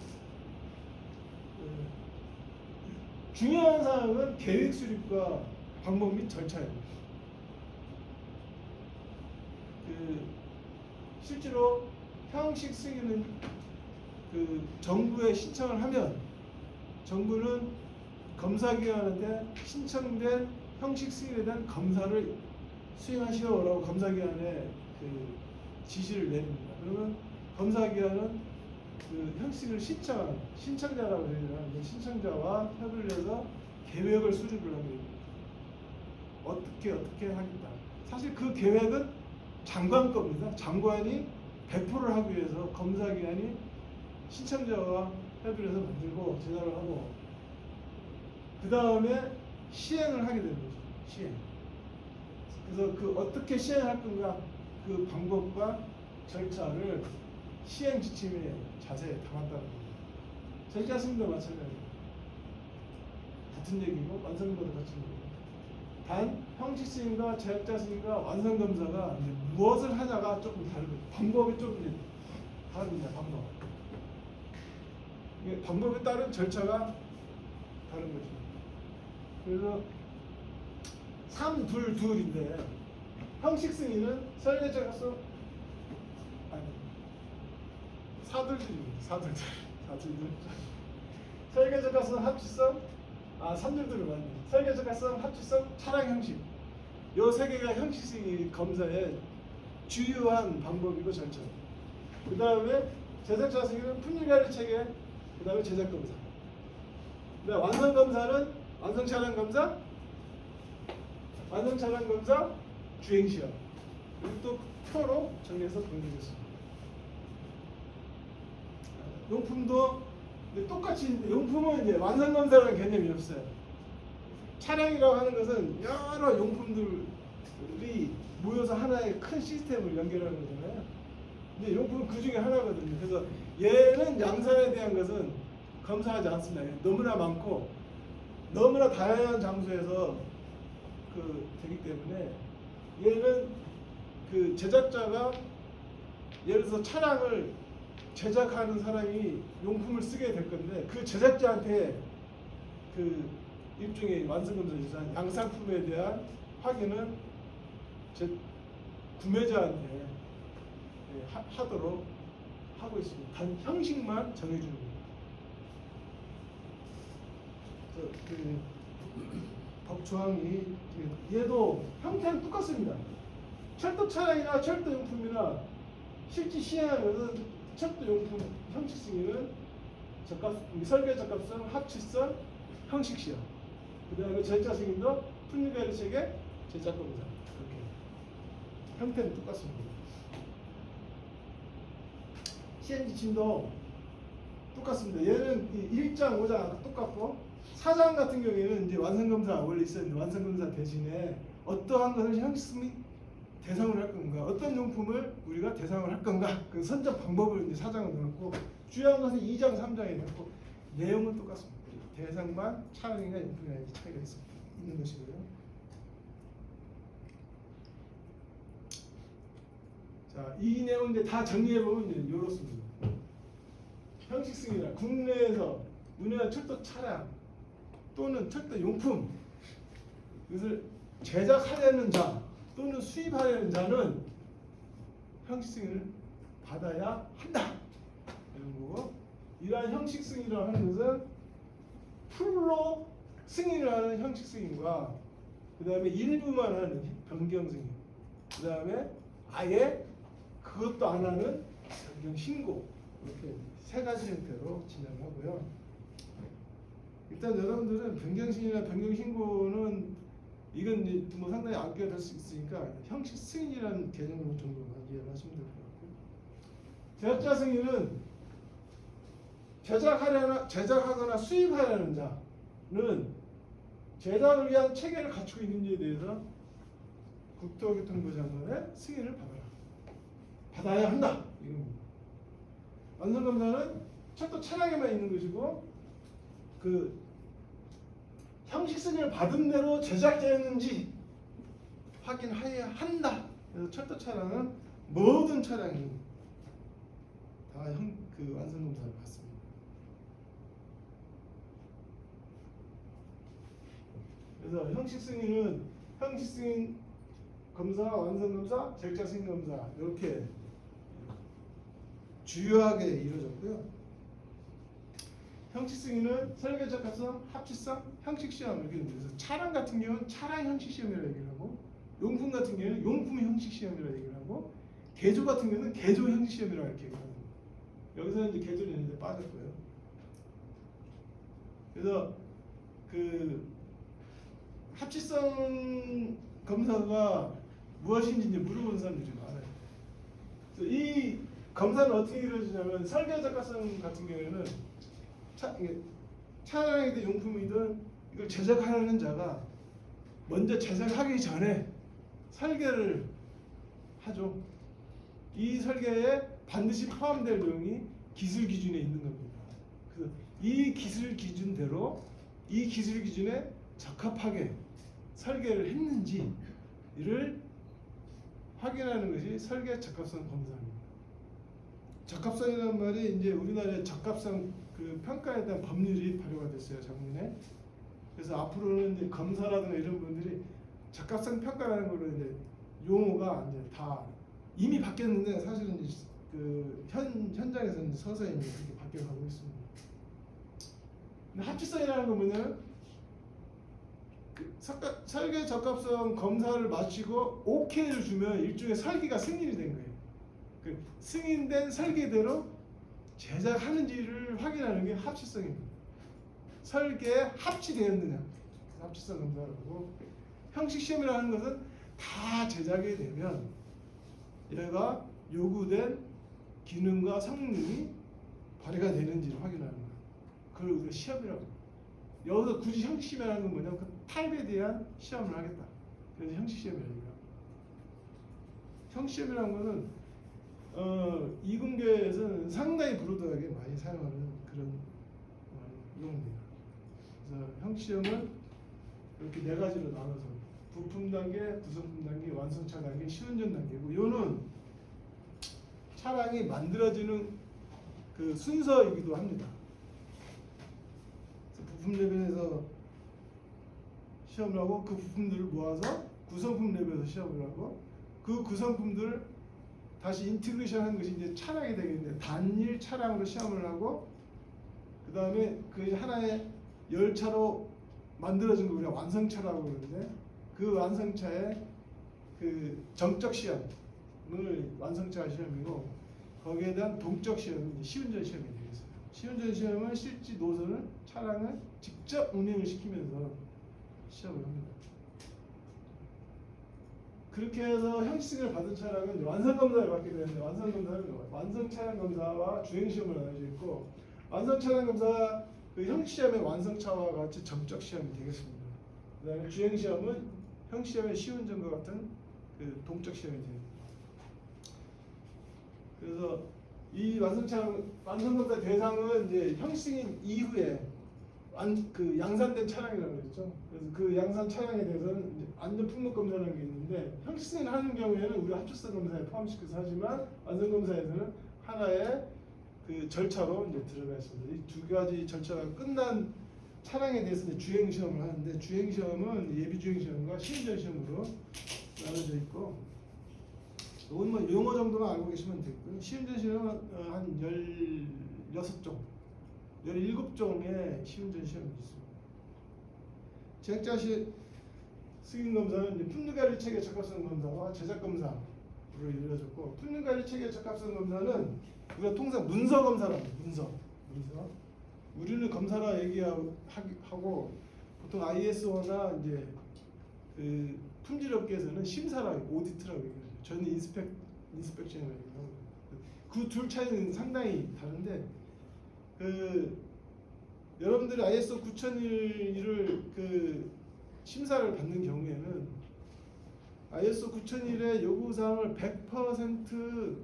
중요한 사항은 계획 수립과 방법 및 절차예요. 실제로 형식 승인은 정부에 신청을 하면 정부는 검사기관한테 신청된 형식 승인에 대한 검사를 수행하시오라고 검사기관에 지시를 내립니다. 그러면 검사기관은 형식을 신청자라고 해요. 신청자와 협의를 해서 계획을 수립을 합니다. 어떻게 하겠다. 사실 그 계획은 장관 겁니다. 장관이 배포를 하기 위해서 검사기관이 신청자와 협의를 해서 만들고 제작을 하고 그 다음에 시행을 하게 되는 거죠. 시행. 그래서 어떻게 시행할 건가 그 방법과 절차를 시행 지침에 자세히 담았다는 겁니다. 제작자 승인도 마찬가지예요. 같은 얘기고 완성도도 같은 얘기고 단 형식 승인과 제작자 승인과 완성 검사가 무엇을 하냐가 조금 다르고 방법이 좀 이제 다릅니다. 이게 방법에 따른 절차가 다른 거죠. 그래서 3, 2, 2인데 형식 승인은 설계자로서 사들들 설계적 가성 합치성 3들들을 맞네. 설계적 가성 합치성 차량 형식 요 세 개가 형식 승인 검사의 주요한 방법이고 절차. 그 다음에 제작자 승인은 품질관리 체계, 그 다음에 제작 검사. 그다음 완성 검사는 완성 차량 검사, 완성 차량 검사, 주행 시험. 그리고 또 표로 정리해서 보여드리겠습니다. 용품도 똑같이 용품은 이제 완성 검사라는 개념이 없어요. 차량이라고 하는 것은 여러 용품들이 모여서 하나의 큰 시스템을 연결하는 거잖아요. 근데 용품은 그 중에 하나거든요. 그래서 얘는 양산에 대한 것은 검사하지 않습니다. 너무나 많고 너무나 다양한 장소에서 되기 때문에 얘는 제작자가 예를 들어서 차량을 제작하는 사람이 용품을 쓰게 될 건데 그 제작자한테 일종의 완성검사 유사한 양상품에 대한 확인은 구매자한테 하도록 하고 있습니다. 단 형식만 정해주는 거예요. 법 조항이 얘도 형태는 똑같습니다. 철도 차량이나 철도 용품이나 실제 시행하면은 철도 용품 형식 승인은 설계 적합성, 합치성, 형식 시험. 그다음에 제작자 승인도 품질관리 체계, 제작 검사 이렇게 형태는 똑같습니다. 시행 지침도 똑같습니다. 얘는 1장, 5장 똑같고 4장 같은 경우에는 이제 완성검사 원래 있었는데 완성검사 대신에 어떠한 것을 형식 대상으로 할 건가, 어떤 용품을 우리가 대상으로 할 건가, 그 선정 방법을 이제 4장을 넣었고 주요한 것은 2장, 3장에 넣었고 내용은 똑같습니다. 대상만 차량이나 용품이나 차이가 있는 것이고요. 자, 이 내용 이제 다 정리해 보면 이제 이렇습니다. 형식 승인이나 국내에서 운행한 철도 차량 또는 철도 용품 이것을 제작하려는 자 또는 수입하려는 자는 형식 승인을 받아야 한다 이런 거고, 이러한 형식 승인이라고 하는 것은 풀로 승인을 하는 형식 승인과 그 다음에 일부만 하는 변경 승인, 그 다음에 아예 그것도 안 하는 변경 신고, 이렇게 세 가지 형태로 진행하고요. 일단 여러분들은 변경 승인이나 변경 신고는 이건 이제 뭐 상당히 악기가 될 수 있으니까 형식 승인이라는 개념으로 정도만 이해를 하시면 될 것 같고요. 제작자 승인은 제작하거나 수입하려는 자는 제작을 위한 체계를 갖추고 있는지에 대해서 국토교통부 장관의 승인을 받아야 한다 이겁니다. 완성검사는 철도 차량에만 있는 것이고, 그 형식 승인을 받은 대로 제작되었는지 확인해야 한다. 그래서 철도 차량은 모든 차량이 다 그 완성검사를 받습니다. 그래서 형식 승인은 형식 승인 검사, 완성 검사, 제작자 승인 검사 이렇게 주요하게 이루어졌고요. 형식 승인은 설계 적합성, 합치성, 형식 시험 이렇게 있는데, 그래서 차량 같은 경우는 차량 형식 시험이라고 얘기를 하고, 용품 같은 경우는 용품 형식 시험이라고 얘기를 하고, 개조 같은 경우는 개조 형식 시험이라고 이렇게 얘기를 합니다. 여기서는 이제 개조는 이제 빠졌고요. 그래서 그 합치성 검사가 무엇인지 이제 물어보는 사람들이 많아요. 그래서 이 검사는 어떻게 이루어지냐면, 설계 적합성 같은 경우에는 차량이든 용품이든 이걸 제작하는 자가 먼저 제작하기 전에 설계를 하죠. 이 설계에 반드시 포함될 내용이 기술 기준에 있는 겁니다. 그래서 이 기술 기준대로 이 기술 기준에 적합하게 설계를 했는지를 확인하는 것이 설계 적합성 검사입니다. 적합성이라는 말이 이제 우리나라의 적합성 그 평가에 대한 법률이 발효가 됐어요, 작년에. 그래서 앞으로는 이제 검사라든가 이런 분들이 적합성 평가라는 걸로 이제 용어가 이제 다 이미 바뀌었는데, 사실은 이제 그 현장에서는 서서히 이제 그렇게 바뀌어가고 있습니다. 근데 합치성이라는 건 뭐냐면, 그 설계 적합성 검사를 마치고 오케이를 주면 일종의 설계가 승인이 된 거예요. 그 승인된 설계대로 제작하는지를 확인하는 게 합치성입니다. 설계에 합치되었느냐, 합치성 검사라고. 형식 시험이라는 것은 다 제작이 되면 얘가 요구된 기능과 성능이 발휘가 되는지를 확인하는 거예요. 그걸 우리가 시험이라고 합니다. 여기서 굳이 형식 시험이라는 건 뭐냐면 그 타입에 대한 시험을 하겠다. 그래서 형식 시험이라고 합니다. 형식 시험이라는 거는 이공계에서는 상당히 브로드하게 많이 사용하는 그런 용어입니다. 그래서 형식 시험은 이렇게 네 가지로 나눠서 부품 단계, 구성품 단계, 완성차 단계, 시운전 단계고, 요는 차량이 만들어지는 그 순서이기도 합니다. 그래서 부품 레벨에서 시험을 하고, 그 부품들을 모아서 구성품 레벨에서 시험을 하고, 그 구성품들을 다시 인티그레이션 하는 것이 이제 차량이 되겠는데, 단일 차량으로 시험을 하고, 그 다음에 그 하나의 열차로 만들어진 거 우리가 완성차라고 그러는데, 그 완성차의 그 정적 시험을 완성차 시험이고, 거기에 대한 동적 시험은 시운전 시험이 되겠어요. 시운전 시험은 실제 노선을 차량을 직접 운행을 시키면서 시험을 합니다. 그렇게 해서 형식승인을 받은 차량은 완성 검사를 받게 되는데, 완성 검사는 완성 차량 검사와 주행 시험을 나눠져 있고, 완성 차량 검사 그 형식 시험의 완성차와 같이 정적 시험이 되겠습니다. 그다음에 주행 시험은 형식 시험의 시운전과 같은 그 동적 시험이 됩니다. 그래서 이 완성 검사 대상은 이제 형식승인 이후에 그 양산된 차량이라고 그랬죠. 그래서 그 양산 차량에 대해서는 이제 안전 품목 검사라는 게 있는데, 형식승인 하는 경우에는 우리 합치성 검사에 포함시켜서 하지만, 완성 검사에서는 하나의 그 절차로 이제 들어가 있습니다. 이 두 가지 절차가 끝난 차량에 대해서 이제 주행 시험을 하는데, 주행 시험은 예비 주행 시험과 시운전 시험으로 나눠져 있고, 이건 뭐 용어 정도만 알고 계시면 되고요. 시운전 시험은 한 16종, 17종의 시운전 시험이 있습니다. 제작자 승인 검사는 이제 품질관리 체계 적합성 검사와 제작 검사로 이루어졌고, 품질관리 체계 적합성 검사는 우리가 통상 문서 검사라고 해요. 문서. 우리는 검사라 얘기하고 보통 ISO나 이제 그 품질업계에서는 심사라고 오디트라고 얘기해요. 저는 인스펙션이라고 얘기하고, 그 둘 차이는 상당히 다른데, 그 여러분들이 ISO 9001을 그 심사를 받는 경우에는 ISO 9001의 요구사항을 100%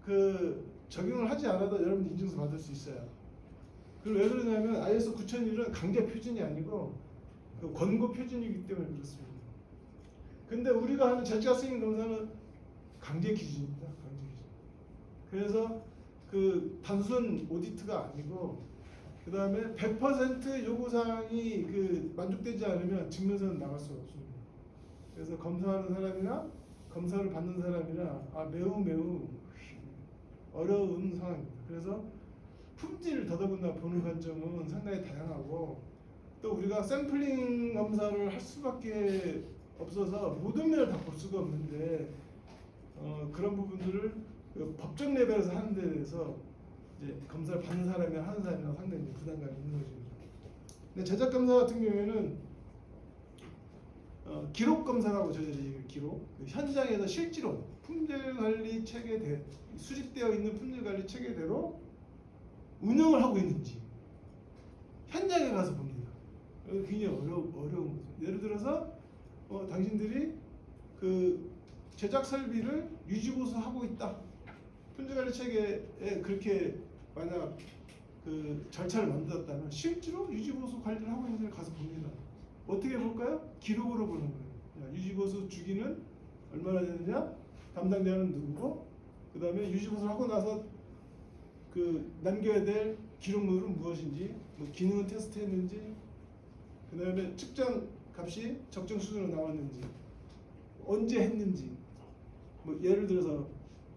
그 적용을 하지 않아도 여러분 인증서 받을 수 있어요. 그리고 왜 그러냐면 ISO 9001은 강제 표준이 아니고 그 권고 표준이기 때문에 그렇습니다. 근데 우리가 하는 제작 승인 검사는 강제 기준입니다. 강제 기준. 그래서 그 단순 오디트가 아니고, 그 다음에 100% 요구사항이 그 만족되지 않으면 증명서는 나갈 수가 없습니다. 그래서 검사하는 사람이나 검사를 받는 사람이나 매우 어려운 상황입니다. 그래서 품질을 더더군다나 보는 관점은 상당히 다양하고, 또 우리가 샘플링 검사를 할 수밖에 없어서 모든 면을 다 볼 수가 없는데, 그런 부분들을 그 법정 레벨에서 하는 데 대해서 이제 검사를 받는 사람이나 하는 사람이나 상당히 부담감이 있는 것입니다. 근데 제작 검사 같은 경우에는 기록 검사라고 저희들이 얘기해요. 기록. 그 현장에서 실제로 품질 관리 체계 수립되어 있는 품질 관리 체계대로 운영을 하고 있는지 현장에 가서 봅니다. 굉장히 어려운 거죠. 예를 들어서 당신들이 그 제작 설비를 유지보수하고 있다. 품질관리 체계에 그렇게 만약 그 절차를 만들었다면 실제로 유지보수 관리를 하고 있는 데를 가서 봅니다. 어떻게 볼까요? 기록으로 보는 거예요. 유지보수 주기는 얼마나 되느냐, 담당자는 누구고, 그 다음에 유지보수를 하고 나서 그 남겨야 될 기록물은 무엇인지, 뭐 기능은 테스트했는지, 그 다음에 측정 값이 적정 수준으로 나왔는지, 언제 했는지, 뭐 예를 들어서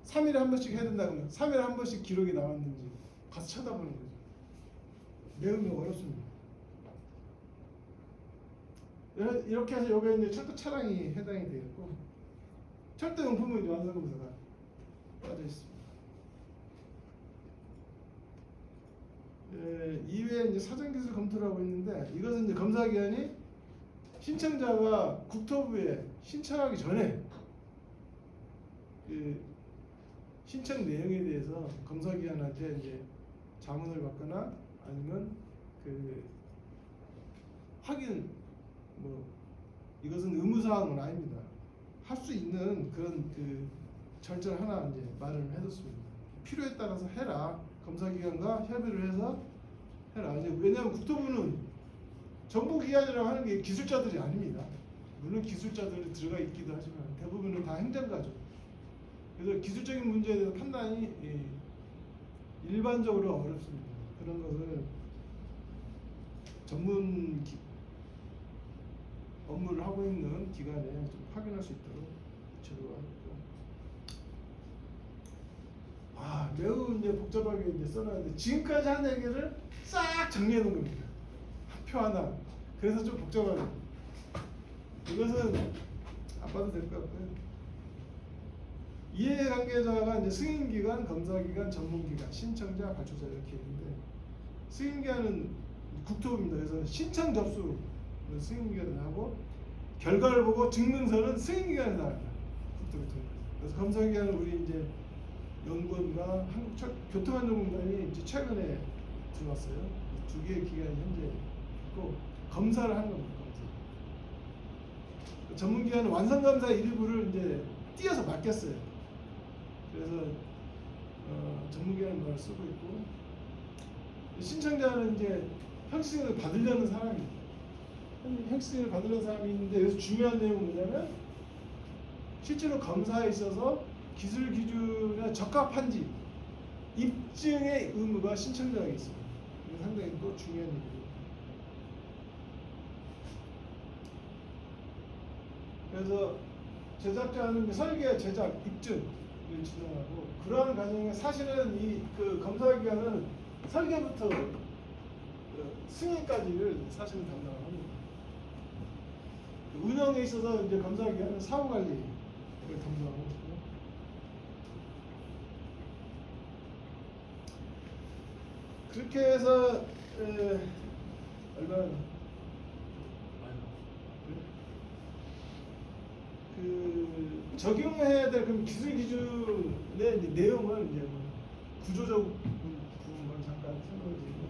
3일에 한 번씩 해야 된다 그러면 3일에 한 번씩 기록이 나왔는지 가서 쳐다보는 거죠. 매우 어렵습니다. 이렇게 해서 여기에 이제 철도 차량이 해당이 되겠고, 철도 용품은 이제 완성검사가 빠져 있습니다. 이외에 이제 사전기술 검토를 하고 있는데, 이것은 이제 검사 기관이 신청자가 국토부에 신청하기 전에 그 신청 내용에 대해서 검사 기관한테 이제 자문을 받거나 아니면 그 확인, 뭐 이것은 의무사항은 아닙니다. 할 수 있는 그런 그 절차를 하나 이제 말을 해뒀습니다. 필요에 따라서 해라. 검사기관과 협의를 해서 해라. 이제 왜냐하면 국토부는 정보기관이라고 하는 게 기술자들이 아닙니다. 물론 기술자들이 들어가 있기도 하지만 대부분은 다 행정가죠. 그래서 기술적인 문제에 대해서 판단이 일반적으로 어렵습니다. 그런 것을 전문 업무를 하고 있는 기관에 좀 확인할 수 있도록 제도가 있고, 매우 이제 복잡하게 이제 써놨는데 지금까지 한 얘기를 싹 정리해 놓은 겁니다. 한 표 하나. 그래서 좀 복잡하게. 이것은 안 봐도 될 것 같고요. 이해관계자가 이제 승인기관, 검사기관, 전문기관, 신청자, 발주자 이렇게 있는데, 승인기관은 국토부입니다. 그래서 신청 접수 승인기관을 하고, 결과를 보고 증명서는 승인기관에 나갑니다. 국토부 통해서. 그래서 검사기관은 우리 이제 연구원과 교통안전공단이 이제 최근에 들어왔어요. 두 개의 기관이 현재 있고 검사를 하는 겁니다. 검사. 전문기관은 완성검사 일부를 이제 띄어서 맡겼어요. 그래서 전문기관은 뭘 쓰고 있고, 신청자는 이제 형식을 받으려는 사람입니다. 형식을 받으려는 사람이 있는데, 여기서 중요한 내용은 뭐냐면 실제로 검사에 있어서 기술 기준에 적합한지 입증의 의무가 신청자에게 있습니다. 이게 상당히 또 중요한 얘기예요. 그래서 제작자는 설계, 제작, 입증 진행하고 그러한 과정에 사실은 이 그 검사기관은 설계부터 승인까지를 사실은 담당을 합니다. 운영에 있어서 이제 검사기관은 사후 관리를 담당하고 있고요. 그렇게 해서 얼마나 그 적용해야 될 그럼 기술 기준의 이제 내용을 이제 뭐 구조적 부분만 잠깐 설명드리고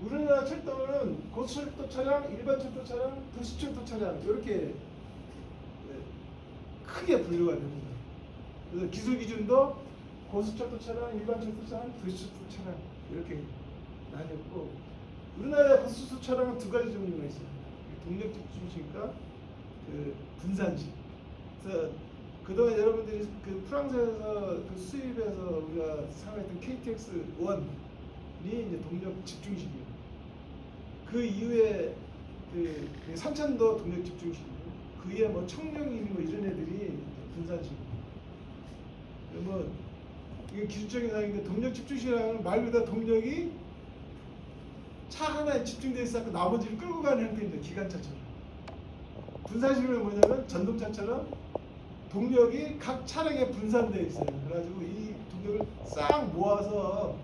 우리나라 철도는 고속철도 차량, 일반 철도 차량, 도시철도 차량 이렇게 크게 분류가 됩니다. 그래서 기술 기준도 고속철도 차량, 일반 철도 차량, 도시철도 차량 이렇게 나뉘었고 우리나라 고속철도 차량은 두 가지 종류가 있어요. 동력 집중식과 그 분산식. 그래서 그동안 여러분들이 그 프랑스에서 그 수입해서 우리가 사용했던 KTX1이 이제 동력 집중식이에요. 그 이후에 그 산천도 동력 집중식이고 그 이후에 뭐 청룡이 뭐 이런 애들이 분산식이에요. 그러면 이게 기술적인 사항인데 동력 집중식이라는 말 그대로 동력이 차 하나에 집중되어 있어 나머지를 끌고 가는 형태입니다. 기관차처럼. 분산식은 뭐냐면 전동차처럼 동력이 각 차량에 분산되어 있어요. 그래가지고 이 동력을 싹 모아서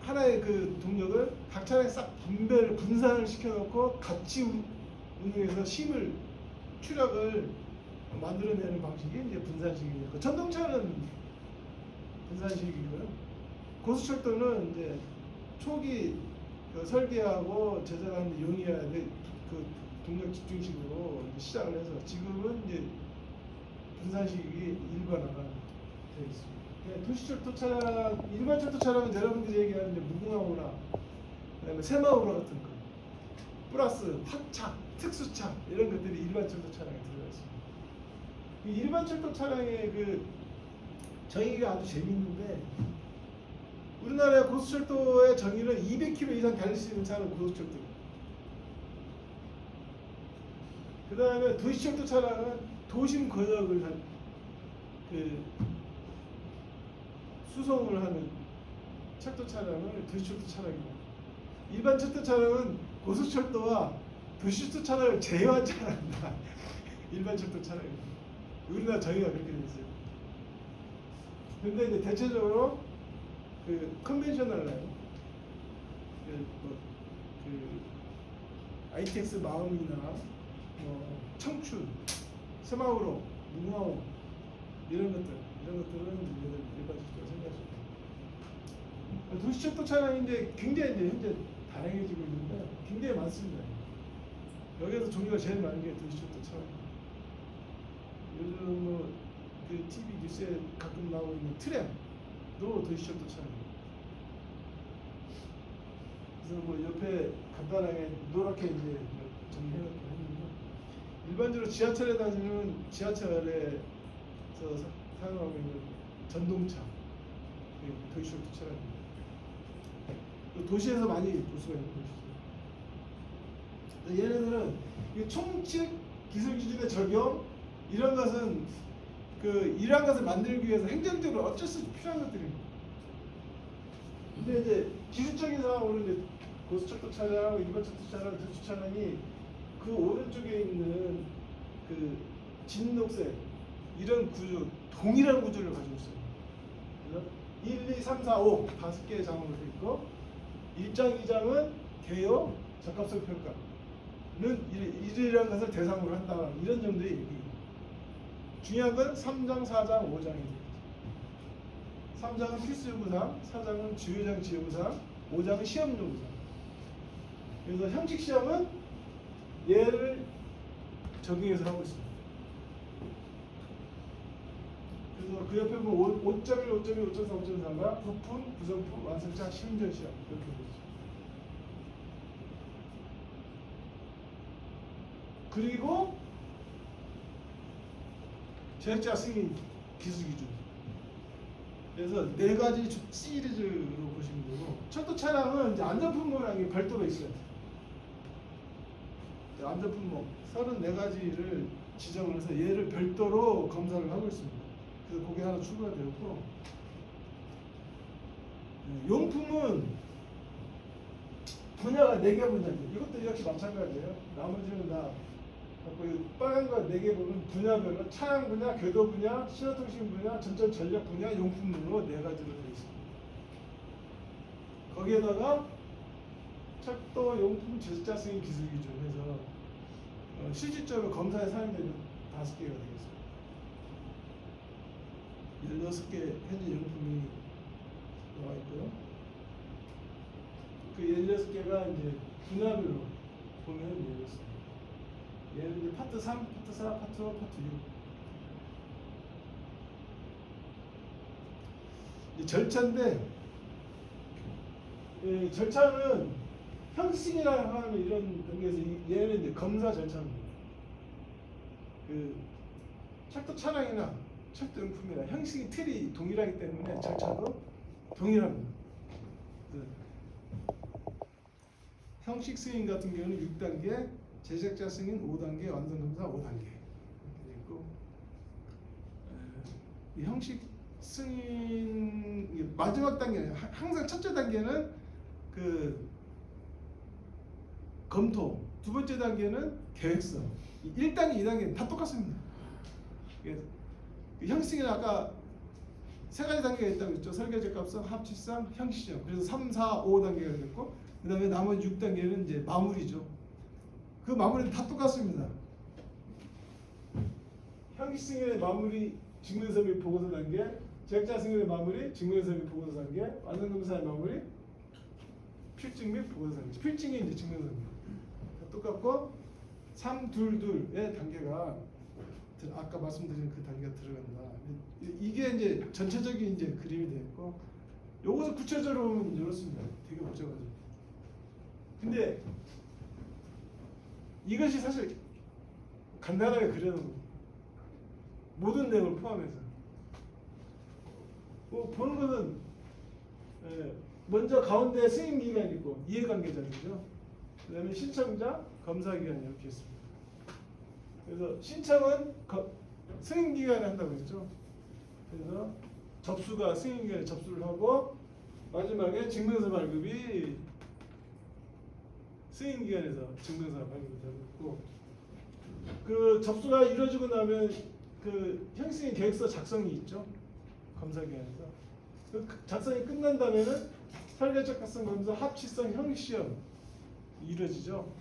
하나의 그 동력을 각 차량에 싹 분산을 시켜놓고 같이 운영해서 힘을 추력을 만들어내는 방식이 이제 분산식이에요. 전동차는 분산식이고요. 고속철도는 이제 초기 그 설계하고 제작하는 용이어야 돼. 그 동력 집중식으로 시작을 해서 지금은 이제 분산식이 일반화가 되어 있습니다. 도시철도 차량, 일반 철도 차량은 여러분들이 얘기하는 이제 무궁화호나 그다음에 새마을호 같은 거, 플러스 화차, 특수차 이런 것들이 일반 철도 차량에 들어가 있습니다. 이 일반 철도 차량의 그 정의가 아주 재미있는데 우리나라 고속철도의 정의는 200km 이상 달릴 수 있는 차는 고속철도. 그 다음에 도시철도 차량은 도심 권역을 그 수송을 하는 철도 차량을 도시철도 차량입니다. 일반 철도 차량은 고속철도와 도시철도 차량을 제어하지 않는다. 일반 철도 차량입니다. 우리나라 정의가 그렇게 되어 있어요. 근데 이제 대체적으로 그 컨벤셔널 라인, ITX 마음이나 청춘, 새마을호, 무궁화호 이런 것들은 일반 철도가 생겨서 도시철도 차량이 이제 굉장히 이제 현재 다양해지고 있는데 굉장히 많습니다. 여기에서 종류가 제일 많은 게 도시철도 차량입니다. 요즘 그 TV 뉴스에 가끔 나오고 있는 트램도 도시철도 차량입니다. 그래서 뭐 옆에 간단하게 노랗게 이제 정리해놓고 했는데 일반적으로 지하철에 다니는 지하철에서 사용하고 있는 전동차 도시철도 차량입니다. 도시에서 많이 볼 수가 있는 것이죠. 얘네들은 총칙 기술 기준의 적용 이런 것은 이러한 것을 만들기 위해서 행정적으로 어쩔 수 없이 필요한 것들입니다. 근데 이제 기술적인 상황으로 이제 고속철도 차량, 일반 철도 차량, 도시 차량이 그 오른쪽에 있는 그 진녹색 이런 구조, 동일한 구조를 가지고 있어요. 그래서 1, 2, 3, 4, 5 다섯 개의 장으로 되어 있고 1장, 2장은 개요, 적합성 평가는 이러한 것을 대상으로 한다. 이런 정도의 얘기예요. 중요한 건 3장, 4장, 5장입니다. 3장은 필수 요구사항, 4장은 주요장 지요구사항, 5장은 시험 요구사항. 그래서 형식 시험은 얘를 적용해서 하고 있습니다. 그래서 그 옆에 보면 5.1, 5.2, 5.4, 5.3가 부품, 구성품, 완성차, 시험전 시험 이렇게 되죠. 그리고 제작자 승인 기술 기준. 그래서 네 가지 시리즈로 보시면 되고 철도 차량은 이제 안전품목이라는 게 별도로 있어요. 안전품목 34가지를 지정을 해서 얘를 별도로 검사를 하고 있습니다. 그래서 그게 하나 추가가 되었고, 용품은 분야가 4개 분야죠. 이것도 역시 마찬가지예요. 나머지는 다 갖고 이 빨간 거 4개 보면 분야별로 차량 분야, 궤도 분야, 신호통신 분야, 전전 전력 분야, 용품으로 4가지로 되어 있습니다. 거기에다가 철도 용품 제작자 승인 기술 기준 해서 실질적으로 검사에 사용되는 5개가 되겠습니다. 16개 현재 용품이 나와 있고요. 그 16개가 이제 분야별로 보면 이렇습니다. 얘는 이제 파트 3, 파트 4, 파트 5, 파트 6. 절차인데, 절차는 형식이라고 하는 이런 단계에서 얘는 이제 검사 절차입니다. 그 철도 차량이나 철도 용품이나 형식이 틀이 동일하기 때문에 절차도 동일합니다. 형식 승인 같은 경우는 6단계, 제작자 승인 5단계, 완성 검사 5단계 이렇게 있고, 이 형식 승인 마지막 단계는 항상 첫째 단계는 그 검토, 두 번째 단계는 계획서, 1단계, 2단계는 다 똑같습니다. 그 형식은 아까 3가지 단계가 있다고 했죠. 설계적 값성, 합치성, 형식적. 그래서 3, 4, 5단계가 됐고, 그 다음에 나머지 6단계는 이제 마무리죠. 그 마무리는 다 똑같습니다. 형식 승인의 마무리, 증명서 및 보고서 단계, 제작자 승인의 마무리, 증명서 및 보고서 단계, 완성검사의 마무리, 필증 및 보고서 단계. 필증이 이제 증명서입니다. 똑같고 3, 2, 2의 단계가 아까 말씀드린 그 단계가 들어간다. 이게 이제 전체적인 이제 그림이 되었고, 요것을 구체적으로 보면 이렇습니다. 되게 복잡하죠. 근데 이것이 사실 간단하게 그려놓은 겁니다. 모든 내용을 포함해서. 보는 것은 먼저 가운데 승인기관이 있고 이해관계자들이죠. 그 다음에 신청자, 검사기관이 이렇게 있습니다. 그래서 신청은 승인기관이 한다고 했죠. 그래서 접수가 승인기관에 접수를 하고, 마지막에 증명서 발급이 승인기관에서 증명서 발급이 되고, 그 접수가 이루어지고 나면 그 형식승인 계획서 작성이 있죠. 검사기관에서. 그 작성이 끝난 다음에는 설계적 가성 검사, 합치성 형시시험 이루어지죠.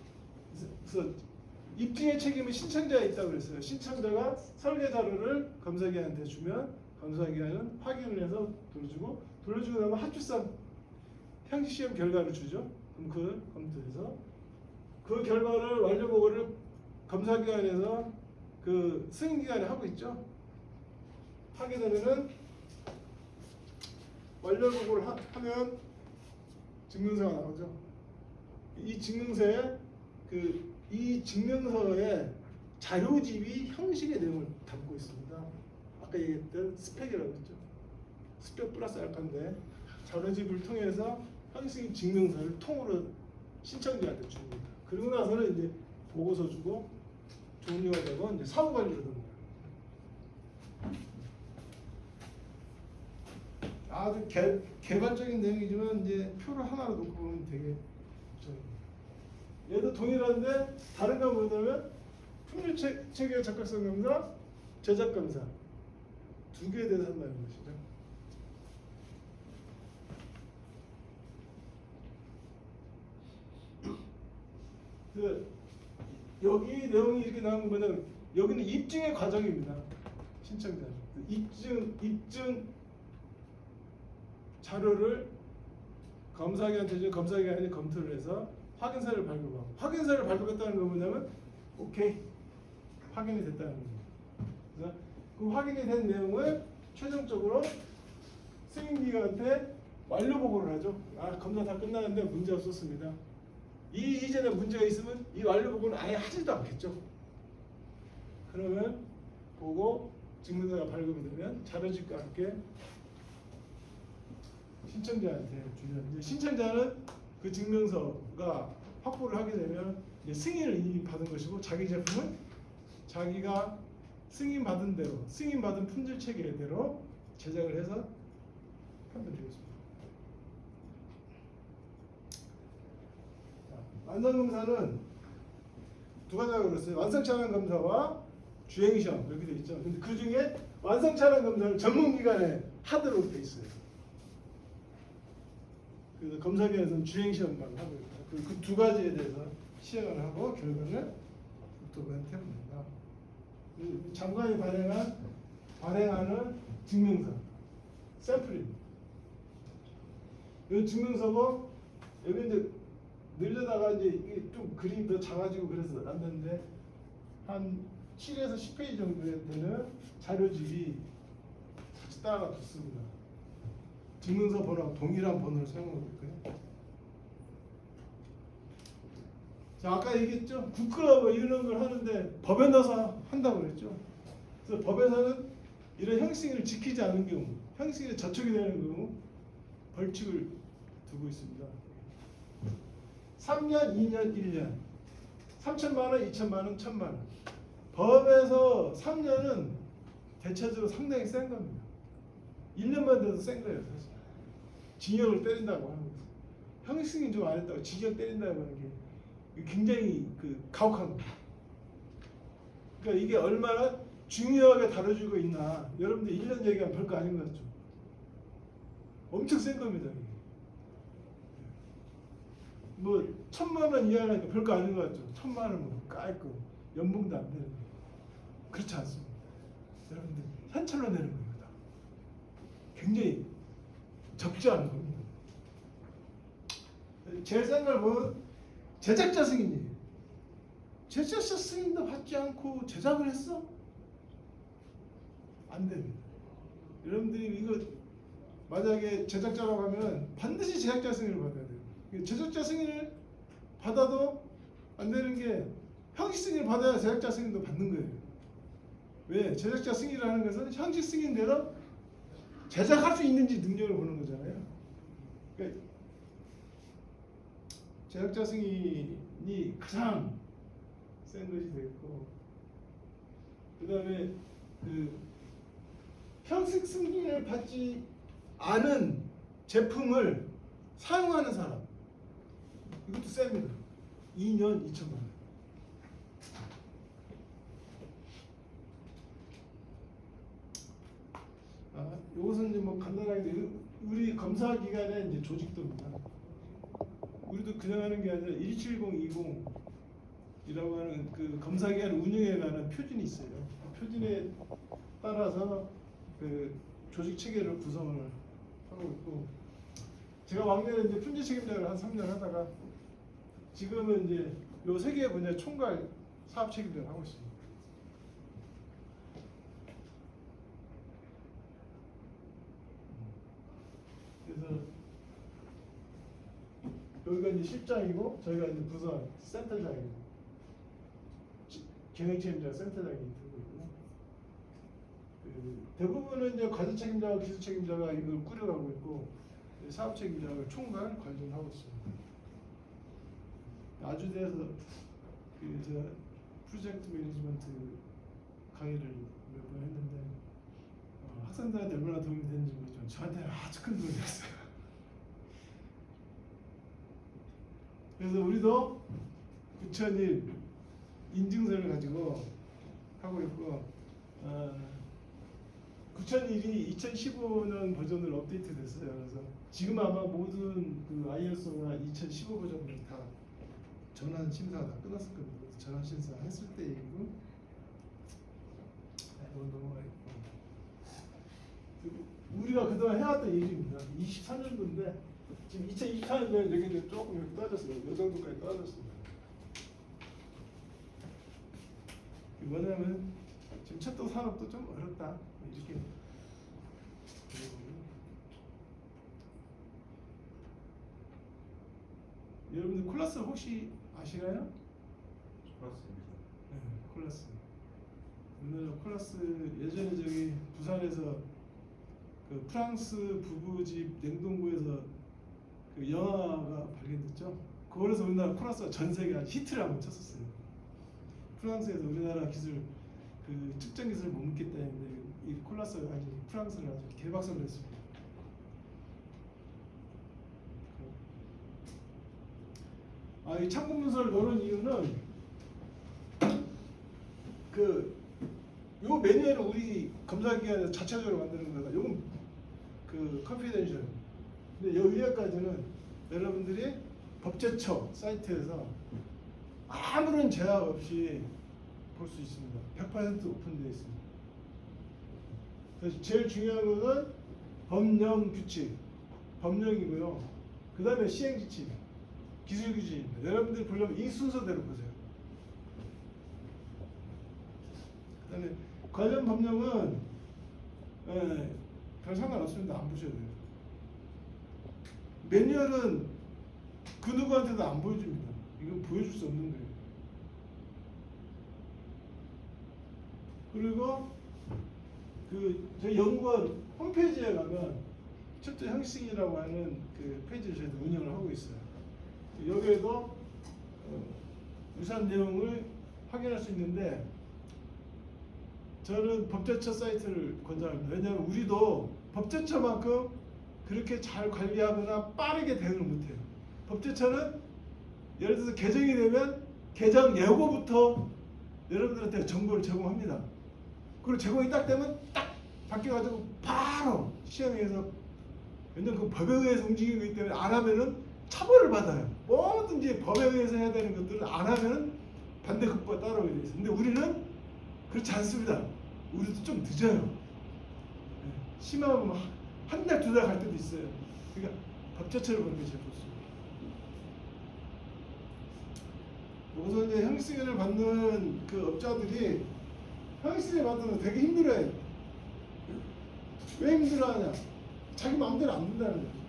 그래서 입증의 책임은 신청자에 있다고 그랬어요. 신청자가 설계 자료를 검사기관한테 주면 검사기관은 확인을 해서 돌려주고 나면 합치성 형시시험 결과를 주죠. 그럼 그걸 검토해서 그 결과를 완료 보고를 검사기관에서 그 승인기관에 하고 있죠. 하게 되면은 완료 보고를 하면 증명서가 나오죠. 이 증명서에 이 증명서에 자료집이 형식의 내용을 담고 있습니다. 아까 얘기했던 스펙이라고 했죠. 스펙 플러스 알파인데 자료집을 통해서 형식 증명서를 통으로 신청자한테 줍니다. 그리고 나서는 이제 보고서 주고 종료가 되고 이제 사후 관리로 됩니다. 아주 개발적인 내용이지만 이제 표를 하나로 놓고 보면 되게 얘도 동일한데 다른 건 뭐냐면 품질 체계 적합성 검사, 제작 검사 2개에 대해서 한다는 것이죠. 여기 내용이 이렇게 나온 거는 여기는 입증의 과정입니다. 신청자 입증 자료를 검사기관한테 주면 검사기관이 검토를 해서 확인서를 발급하고, 확인서를 발급했다는 건 뭐냐면 오케이 확인이 됐다는 겁니다. 그래서 그 확인이 된 내용을 최종적으로 승인기관한테 완료 보고를 하죠. 검사 다 끝나는데 문제 없었습니다. 이전에 문제가 있으면 이 완료 보고는 아예 하지도 않겠죠. 그러면 보고 증명서가 발급이 되면 자료집과 함께 신청자한테 주면, 이제 신청자는 그 증명서가 확보를 하게 되면 이제 승인을 이미 받은 것이고, 자기 제품은 자기가 승인 받은 대로 승인 받은 품질 체계대로 제작을 해서 판매드리겠습니다. 완성 검사는 두 가지라고 그랬어요. 완성치 않은 검사와 주행 시험 이렇게 돼 있죠. 근데 그 중에 완성치 않은 검사를 전문 기관에 하도록 돼 있어요. 그래서 검사기관에서는 주행 시험만 하고 있고 그 두 가지에 대해서 시행을 하고 결과를 국토부한테 보낸다. 장관이 발행하는 증명서 샘플입니다. 이 증명서고 여기 이제 늘려다가 이제 이게 좀 그림이 더 작아지고 그래서 안 되는데 한 7에서 10페이지 정도 되는 자료집이 같이 따라 뒀습니다. 증명서 번호와 동일한 번호를 사용하고 있고요. 자, 아까 얘기했죠. 국가 뭐 이런 걸 하는데 법에 넣어서 한다고 그랬죠. 그래서 법에서는 이런 형식을 지키지 않은 경우, 형식이 저촉이 되는 경우 벌칙을 두고 있습니다. 3년, 2년, 1년, 3천만 원, 2천만 원, 1천만 원. 법에서 3년은 대체적으로 상당히 센 겁니다. 1년만 돼도 센 거예요, 사실. 징역을 때린다고 하는 거죠. 형식이 좀 안 했다고 징역 때린다고 하는 게 굉장히 가혹한 겁니다. 그러니까 이게 얼마나 중요하게 다뤄지고 있나. 여러분들 1년 얘기하면 별거 아닌 것 같죠. 엄청 센 겁니다. 이게. 뭐 1,000만 원 이하니까 별거 아닌 것 같죠. 1,000만 원 뭐 깔끔 연봉도 안 되는 거예요. 그렇지 않습니다. 여러분들 현찰로 내는 겁니다. 굉장히 적지 않은 겁니다. 제일 센 걸 보면 제작자 승인이에요. 제작자 승인도 받지 않고 제작을 했어? 안 됩니다. 여러분들이 이거 만약에 제작자라고 하면 반드시 제작자 승인을 받아야 돼요. 제작자 승인을 받아도 안 되는 게 형식 승인을 받아야 제작자 승인도 받는 거예요. 왜? 제작자 승인이라는 것은 형식 승인대로 제작할 수 있는지 능력을 보는 거잖아요. 그러니까 제작자 승인이 가장 센 것이 됐고, 그 다음에 형식 승인을 받지 않은 제품을 사용하는 사람, 이것도 셉니다. 2년 2천만 원. 이것은 이제 뭐 간단하게 우리 검사 기관의 이제 조직도입니다. 우리도 그냥 하는 게 아니라 17020이라고 하는 그 검사 기관 운영에 관한 표준이 있어요. 그 표준에 따라서 그 조직 체계를 구성을 하고 있고, 제가 왕년에 이제 품질 책임자를 한 3년 하다가 지금은 이제 요 세 개 분야 총괄 사업 책임자를 하고 있습니다. 그래서 여기가 이제 실장이고 저희가 이제 부서 센터장이고 경영 책임자 센터장이 들고 있고요. 대부분은 이제 과제 책임자와 기술 책임자가 이걸 꾸려가고 있고 사업 책임자를 총괄 관리하고 있습니다. 아주대에서 제가 프로젝트 매니지먼트 강의를 몇 번 했는데 학생들한테 얼마나 도움이 되는지 모르지만 저한테는 아주 큰 도움이 됐어요. 그래서 우리도 9001 인증서를 가지고 하고 있고 9001이 2015년 버전으로 업데이트 됐어요. 그래서 지금 아마 모든 그 ISO나 2015 버전은 다 전환 심사가 다 끝났을 겁니다. 그래서 전환 심사 했을 때 얘기고 이건 넘어가겠고, 우리가 그동안 해왔던 얘기입니다. 23년도인데 지금 2024년도에 여기 조금 여기 떨어졌어요. 이 정도까지 떨어졌습니다. 뭐냐면 지금 철도 산업도 좀 어렵다 이렇게. 여러분들 콜라스 혹시 아시나요? 그렇습니다. 네, 콜라스. 우리나라 콜라스 예전에 저기 부산에서 그 프랑스 부부집 냉동고에서 그 영화가 발견됐죠. 그거에서 우리나라 콜라스가 전 세계 히트를 한번 쳤었어요. 프랑스에서 우리나라 기술 그 측정 기술을 못 묻기 때문에 이 콜라스가 아주 프랑스를 아주 개박살을 냈습니다. 이 참고 문서를 넣는 이유는 요 매뉴얼을 우리 검사기관에서 자체적으로 만드는 거다. 요건 그 컨피덴셜. 근데 요 위에까지는 여러분들이 법제처 사이트에서 아무런 제약 없이 볼 수 있습니다. 100% 오픈되어 있습니다. 그래서 제일 중요한 것은 법령 규칙, 법령이고요. 그 다음에 시행지침, 기술규칙입니다. 여러분들이 보려면 이 순서대로 보세요. 그 다음에 관련 법령은 별 상관없습니다. 안 보셔도 돼요. 매뉴얼은 그 누구한테도 안 보여줍니다. 이건 보여줄 수 없는 거예요. 그리고 저희 연구원 홈페이지에 가면 철도 형식이라고 하는 그 페이지를 저희도 운영을 하고 있어요. 여기에도 유사한 내용을 확인할 수 있는데 저는 법제처 사이트를 권장합니다. 왜냐하면 우리도 법제처만큼 그렇게 잘 관리하거나 빠르게 대응을 못해요. 법제처는 예를 들어서 개정이 되면 개정 예고부터 여러분들한테 정보를 제공합니다. 그리고 제공이 딱 되면 딱 바뀌어가지고 바로 시행해서, 왜냐면 그 법에 의해서 움직이는 거기 때문에 안 하면은 처벌을 받아요. 뭐든지 법에 의해서 해야 되는 것들은 안 하면은 반대 극부가 따라오게 돼 있어요. 근데 우리는 그렇지 않습니다. 우리도 좀 늦어요. 심하면 한 달, 두 달 갈 때도 있어요. 그러니까 법제처를 보는 게 제일 좋습니다. 우선 이제 형식을 받는 그 업자들이 형식을 받는 거 되게 힘들어해요. 왜 힘들어하냐? 자기 마음대로 안 된다는 거죠.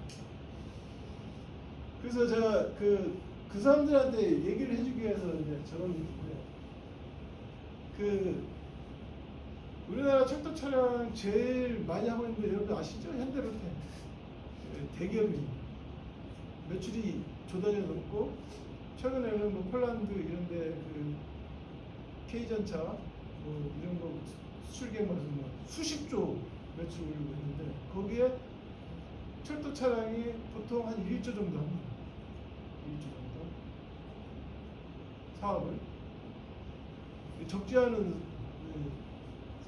그래서 제가 그 사람들한테 얘기를 해주기 위해서 이제 저런 우리나라 철도 촬영 제일 많이 하고 있는데 여러분 아시죠? 현대로템 대기업입니다. 매출이 조 단위로 넘고 최근에는 뭐 폴란드 이런데 그 K전차 뭐 이런 거 수출 계획에서 뭐 수십조 매출 올리고 있는데 거기에 철도 차량이 보통 한 1조 정도 합니다. 1조 정도 사업을 적지 않은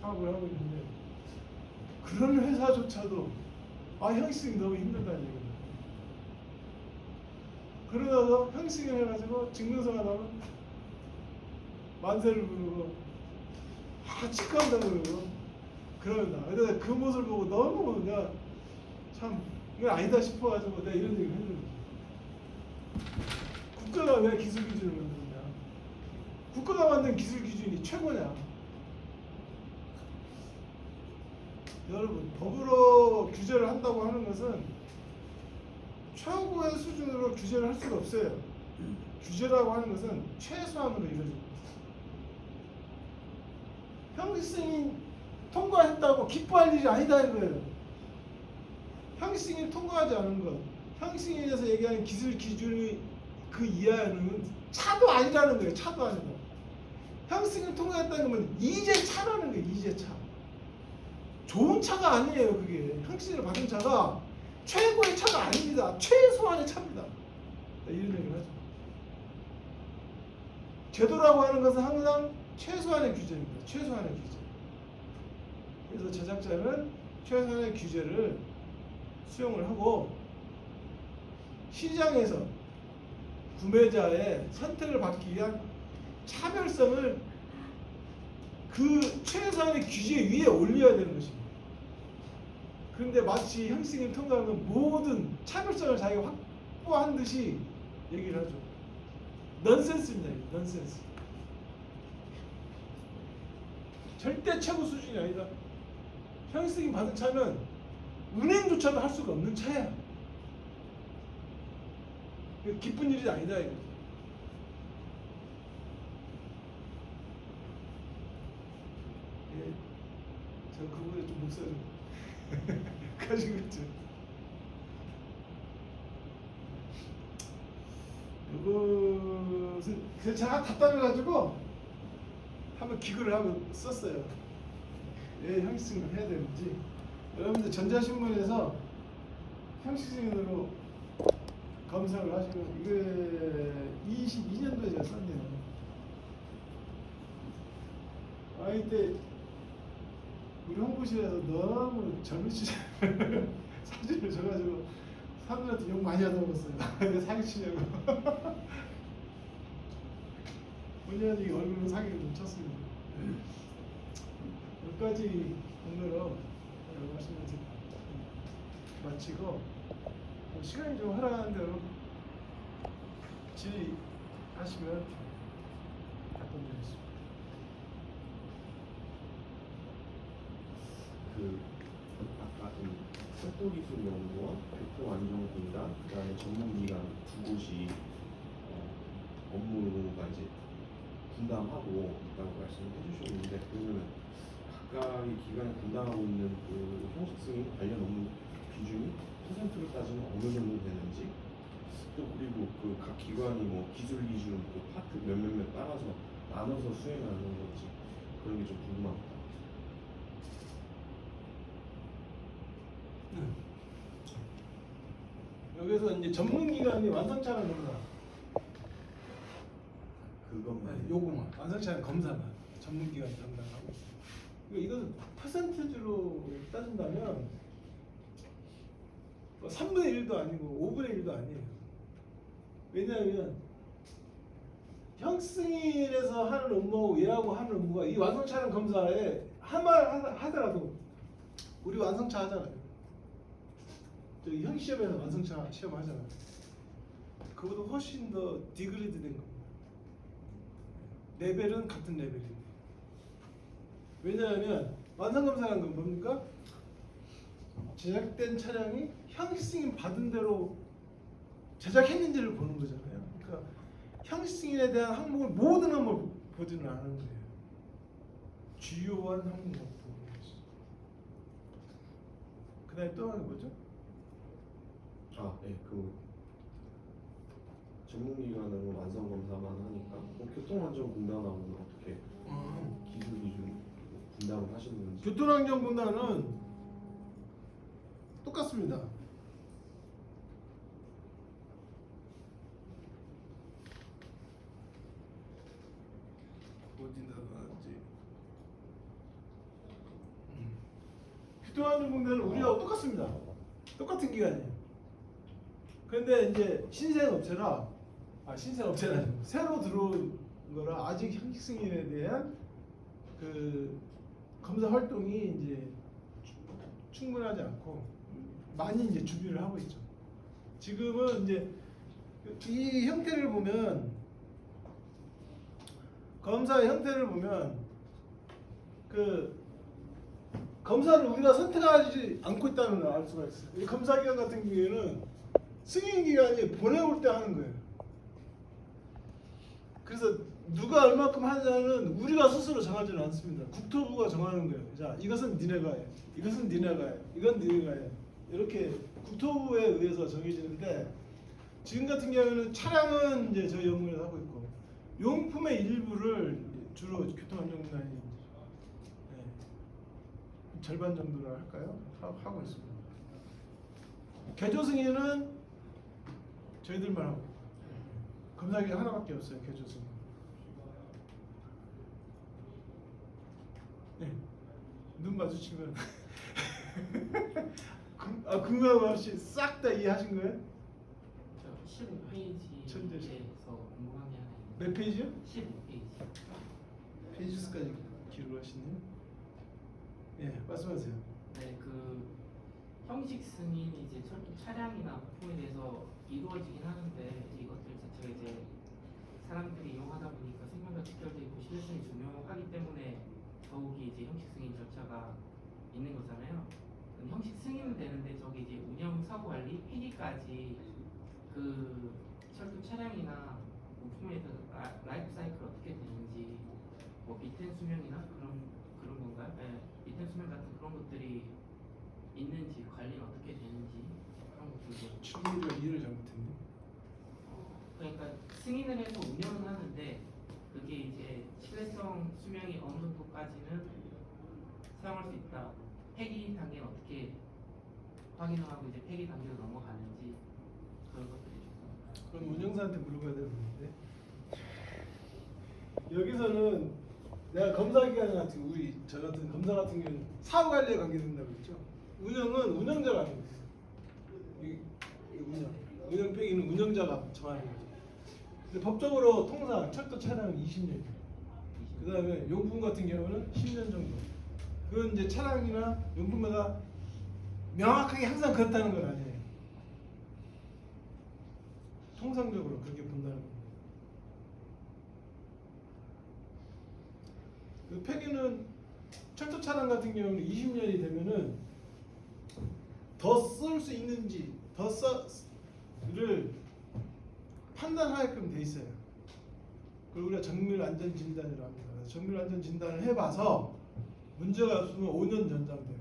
사업을 하고 있는데 그런 회사조차도 형식이 너무 힘들다는 얘기입니다. 그러다가 형식을 해가지고 증명서가 나오면 만세를 부르고 치과한다고 그러고 그럽니다. 그래서 그 모습을 보고 너무 내가 참 이건 아니다 싶어가지고 내가 이런 얘기를 해주는 거죠. 국가가 왜 기술 기준을 만드느냐? 국가가 만든 기술 기준이 최고냐? 여러분, 법으로 규제를 한다고 하는 것은 최고의 수준으로 규제를 할 수가 없어요. 규제라고 하는 것은 최소한으로 이루어집니다. 형식이 통과했다고 기뻐할 일이 아니다 이거예요. 형식이 통과하지 않은 것, 형식에 대해서 얘기하는 기술 기준이 그 이하는 차도 아니라는 거예요. 차도 아니다. 형식이 통과했다는 건 이제 차라는 거예요. 이제 차. 좋은 차가 아니에요. 그게 형식을 받은 차가 최고의 차가 아닙니다. 최소한의 차입니다. 이런 얘기를 하죠. 제도라고 하는 것은 항상 최소한의 규제입니다. 최소한의 규제. 그래서 제작자는 최소한의 규제를 수용을 하고 시장에서 구매자의 선택을 받기 위한 차별성을 그 최소한의 규제 위에 올려야 되는 것입니다. 그런데 마치 형식을 통과하면 모든 차별성을 자기가 확보한 듯이 얘기를 하죠. 넌센스입니다. 넌센스. 절대 최고 수준이 아니다. 형식이 받은 차는 운행조차도 할 수가 없는 차야. 기쁜 일이 아니다 이거죠. 저 그거에 좀 목소리 가지고 있죠. 이것은 제가 답답해가지고 한번 기고를 하고 썼어요. 왜 형식승인을 해야 되는지. 여러분들 전자신문에서 형식승인으로 검색을 하시면 이게 22년도에 제가 썼네요. 아 이때 우리 홍보실에서 너무 젊으시 사진을 줘가지고 사람들한테 욕 많이 하더라고요. 사기치려고. 본의 아니게 얼굴로 사기를 좀 쳤습니다. 여기까지 오늘은 말씀을 마치고 시간이 좀 허락하는 대로 질의하시면 답변드리겠습니다. 그 아까 철도기술연구원, 교통안전공단, 그다음에 전문기관 두 곳이 업무가 이제 분담하고 있다고 말씀해 주셨는데 그러면 각각의 기관이 분담하고 있는 그 형식승인 관련 업무 비중이 퍼센트로 따지면 어느 정도 되는지 또 그리고 그 각 기관이 뭐 기술 기준 그 파트 몇몇몇 따라서 나눠서 수행하는 건지 그런 게 좀 궁금합니다. 여기서 이제 전문기관이 완성차는 겁니다. 그것만 요거만 완성차는 검사만 전문기관이 담당하고 있습니다. 이것은 퍼센트로 따진다면 뭐 3분의 1도 아니고 5분의 1도 아니에요. 왜냐하면 형승인에서 하는 업무하고 얘하고 하는 업무가 이 완성차는 검사에 한말 하더라도 우리 완성차 하잖아요. 저기 형 시험에서 완성차 시험 하잖아요. 그보다 훨씬 더 디그레이드 된 겁니다. 레벨은 같은 레벨인데. 왜냐하면 완성검사라는 건 뭡니까? 제작된 차량이 형식승인 받은 대로 제작했는지를 보는 거잖아요. 그러니까 형식승인에 대한 항목을 모든 항목을 보지는 않은 거예요. 주요한 항목만 보는 거죠. 그 다음에 또 하나 뭐죠? 그 전문기관으로 완성 검사만 하니까 교통안전공단하고는 어떻게 기술 기준 분담을 하시는 건지. 교통안전공단은 똑같습니다. 어디다 놨지? 교통안전공단은 우리하고 똑같습니다. 똑같은 기관이에요. 그런데 이제 신생업체라 새로 들어온 거라 아직 형식승인에 대한 그 검사 활동이 이제 충분하지 않고 많이 이제 준비를 하고 있죠. 지금은 이제 이 형태를 보면 검사의 형태를 보면 그 검사를 우리가 선택하지 않고 있다는 걸 알 수가 있어요. 이 검사기관 같은 경우에는 승인기관이 보내올 때 하는 거예요. 그래서 누가 얼마큼 하냐는 우리가 스스로 정하지는 않습니다. 국토부가 정하는 거예요. 자, 이것은 니네가 해. 이것은 니네가 해. 이건 니네가 해. 이렇게 국토부에 의해서 정해지는데 지금 같은 경우에는 차량은 이제 저희 연구에서 하고 있고 용품의 일부를 주로 교통안전공단이 절반 정도를 할까요? 하고 있습니다. 개조 승인은 저희들만 하고 검사기가 하나밖에 없어요. 개조 승인. 네. 눈 마주치면 궁금함 없이 싹 다 이해하신 거예요? 저 15페이지에서 천재지. 궁금한 게 하나 있는데 몇 페이지요? 15페이지. 페이지 수까지 기록하시네요. 예, 말씀하세요. 네, 그 형식 승인이 이제 철도 차량이나 부품에 대해서 이루어지긴 하는데 이것들 자체가 이제 사람들이 이용하다 보니까 생명과 직결되어 있고 신뢰성이 중요하기 때문에 더욱이 이제 형식 승인 절차가 있는 거잖아요. 형식 승인은 되는데 저기 이제 운영 사고 관리 폐기까지 그 철도 차량이나 부품에 대해서 라이프 사이클 어떻게 되는지 뭐 미텐 수명이나 그런 건가요? 네, 미텐 수명 같은 그런 것들이 있는지 관리는 어떻게 되는지 그런 것들도 충분히 이해를 잘못했네. 그러니까 승인을 해서 운영은 하는데 그게 이제 신뢰성 수명이 어느 정도까지는 사용할 수 있다. 폐기 단계는 어떻게 확인을 하고 이제 폐기 단계로 넘어가는지 그런 것들이 좀. 그건 운영사한테 물어봐야 되는 건데. 여기서는 내가 검사 기관 같은 우리 저 같은 검사 같은 경우는 사후 관리에 관계된다고 했죠. 운영은 운영자가 하는 거예요. 운영 폐기는 운영자가 정하는 거죠. 근데 법적으로 통상 철도 차량은 20년. 그다음에 용품 같은 경우는 10년 정도. 그건 이제 차량이나 용품마다 명확하게 항상 그렇다는 건 아니에요. 통상적으로 그렇게 본다는 거예요. 그 폐기는 철도 차량 같은 경우는 20년이 되면은 더 쓸 수 있는지 를 판단하게끔 돼 있어요. 그리고 우리가 정밀 안전 진단이라고 합니다. 정밀 안전 진단을 해봐서 문제가 없으면 5년 연장돼요.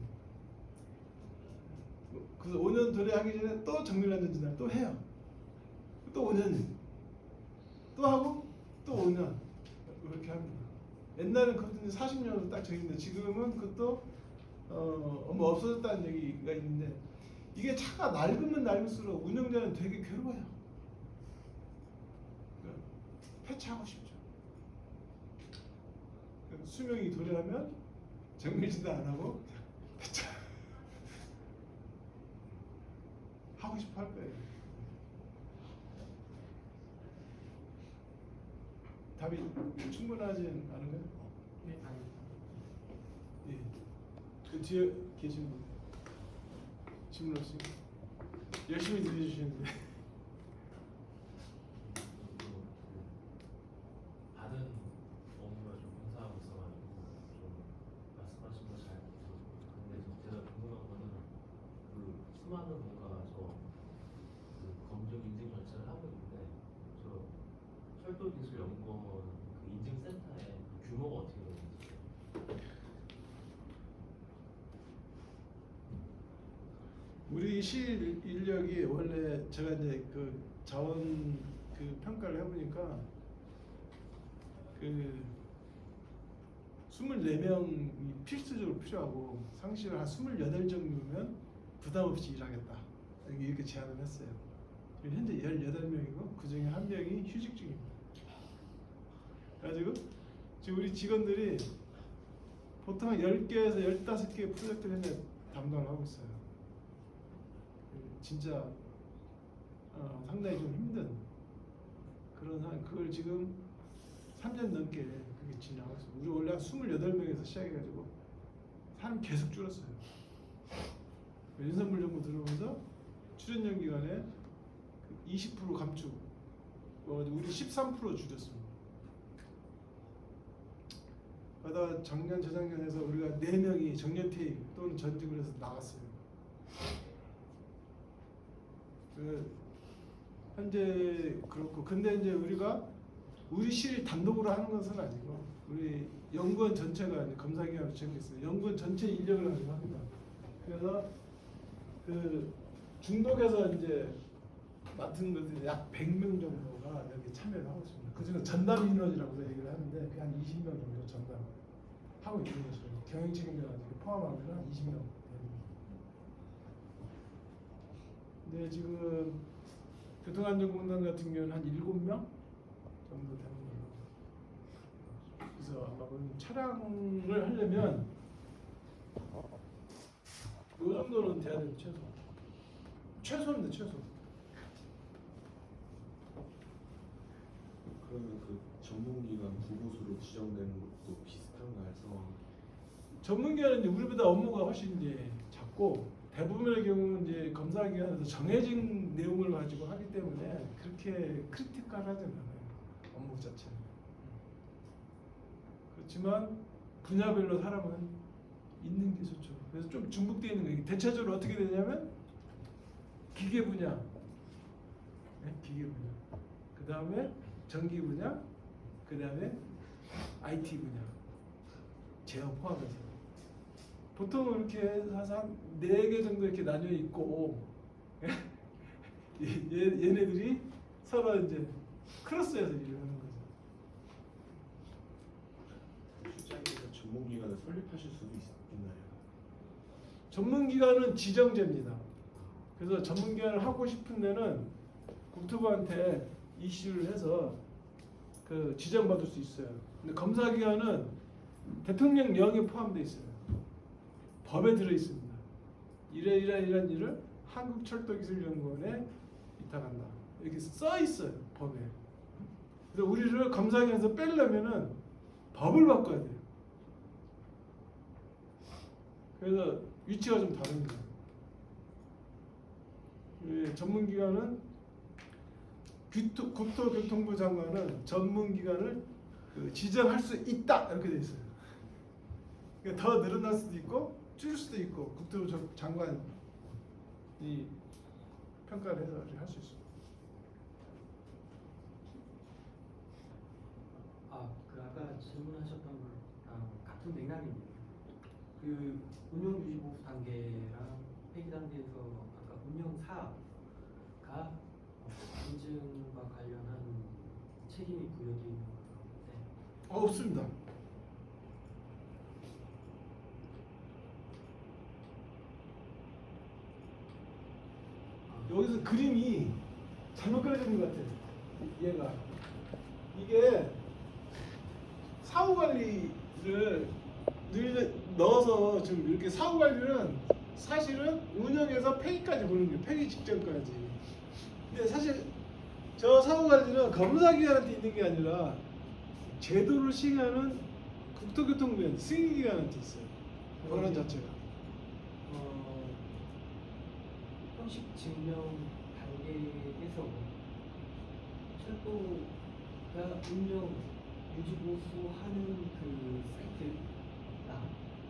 그래서 5년 도래하기 전에 또 정밀 안전 진단 또 해요. 또 5년 또 하고 또 5년 그렇게 합니다. 옛날엔 그것도 40년으로 딱 정했는데 지금은 그것도 뭐 없어졌다는 얘기가 있는데 이게 차가 낡으면 낡을수록 운영자는 되게 괴로워요. 그러니까 폐차하고 싶죠. 그러니까 수명이 도래하면 정밀진단 안 하고 그냥 폐차 하고 싶어 할 거예요. 답이 충분하지 않은가요? 네, 아니. 예. 그 뒤에 계신 분 질문 없으니까 열심히 들려주시는데 다른 업무가 좀 행사하고 있어가지고 좀 말씀하신 거 잘 못해서 근데 좀 제가 궁금한 거는 그 수많은 뭔가 그 검증 인증 절차를 하고 있는데 저 철도기술연구원 그 인증센터의 그 규모가 어떻게 되는지. 우리 실 인력이 원래 제가 이제 그 자원 그 평가를 해보니까 그 24명이 필수적으로 필요하고 상시를 한 28 정도면 부담 없이 일하겠다 이렇게 제안을 했어요. 현재 18명이고 그 중에 1명이 휴직 중입니다. 그래가지고 지금 우리 직원들이 보통 한 10개에서 15개 프로젝트를 현재 담당을 하고 있어요. 진짜 상당히 좀 힘든 그런 상황. 그걸 지금 3년 넘게 그렇게 진행하고 있어요. 우리 원래 한 28명에서 시작해가지고 사람 계속 줄었어요. 윤석열 정부 들어오면서 출연연 기간에 20% 감축, 우리 13% 줄였습니다. 그러다 작년 재작년에서 우리가 4명이 정년퇴임 또는 전직을 해서 나갔어요. 현재 그렇고 근데 이제 우리가 우리 실 단독으로 하는 것은 아니고 우리 연구원 전체가 이제 검사기관으로 정했어요. 연구원 전체 인력을 가지고 합니다. 그래서 그 중독에서 이제 맡은 것들이 약 100명 정도가 여기 참여를 하고 있습니다. 그중에 전담 인원이라고 얘기를 하는데 그 한 20명 정도 전담하고 있는 것이죠. 경영 책임자가 포함하면 한 20명. 근데 지금 교통안전공단 같은 경우는 한 7명 정도 되는 걸로. 그래서 아마 차량을 하려면 이 정도는 돼야 돼요. 최소인데 최소. 그러면 그 전문기관 부고수로 지정되는 것도 비슷한가요? 상황이? 전문기관은 이제 우리보다 업무가 훨씬 이제 작고 대부분의 경우는 이제 검사기관에서 정해진 내용을 가지고 하기 때문에 그렇게 크리티컬하지 않아요. 업무 자체는. 그렇지만 분야별로 사람은 있는 게 좋죠. 그래서 좀 중복되어 있는 거예요. 대체적으로 어떻게 되냐면 기계 분야, 네? 기계 분야. 그 다음에 전기 분야, 그 다음에 IT 분야, 제어 포함해서. 보통 이렇게 해서 한 4개 정도 이렇게 나뉘어 있고 얘네들이 서로 이제 크로스해서 일을 하는 거죠. 전문기관을 설립하실 수도 있나요? 전문기관은 지정제입니다. 그래서 전문기관을 하고 싶은 데는 국토부한테 이슈를 해서 그 지정받을 수 있어요. 근데 검사기관은 대통령령에 포함되어 있어요. 법에 들어 있습니다. 이러이러한 일을 한국철도기술연구원에 위탁한다. 이렇게 써 있어요, 법에. 그래서 우리를 검사기관에서 빼려면은 법을 바꿔야 돼요. 그래서 위치가 좀 다릅니다. 전문기관은 국토교통부 장관은 전문기관을 지정할 수 있다 이렇게 돼 있어요. 그러니까 더 늘어날 수도 있고 줄일 수도 있고 국토부 장관이 평가를 해서 할 수 있습니다. 그 아까 질문하셨던 거랑 같은 맥락입니다. 그 운영 유지 보수 단계랑 폐기 단계에서 아까 운영사가 인증과 관련한 책임이 부여되어 있는 것 같은데 없습니다. 여기서 그림이 잘못 그려진 것 같아요. 얘가 이게 사후 관리를 넣어서 지금 이렇게 사후 관리는 사실은 운영에서 폐기까지 보는 거예요. 폐기 직전까지. 근데 사실 저 사후 관리는 검사기관한테 있는 게 아니라 제도를 시행하는 국토교통부의 승인기관한테 있어요. 권한 자체가. 형식 증명 단계에서 철도가 운영 유지 보수하는 그 사이트나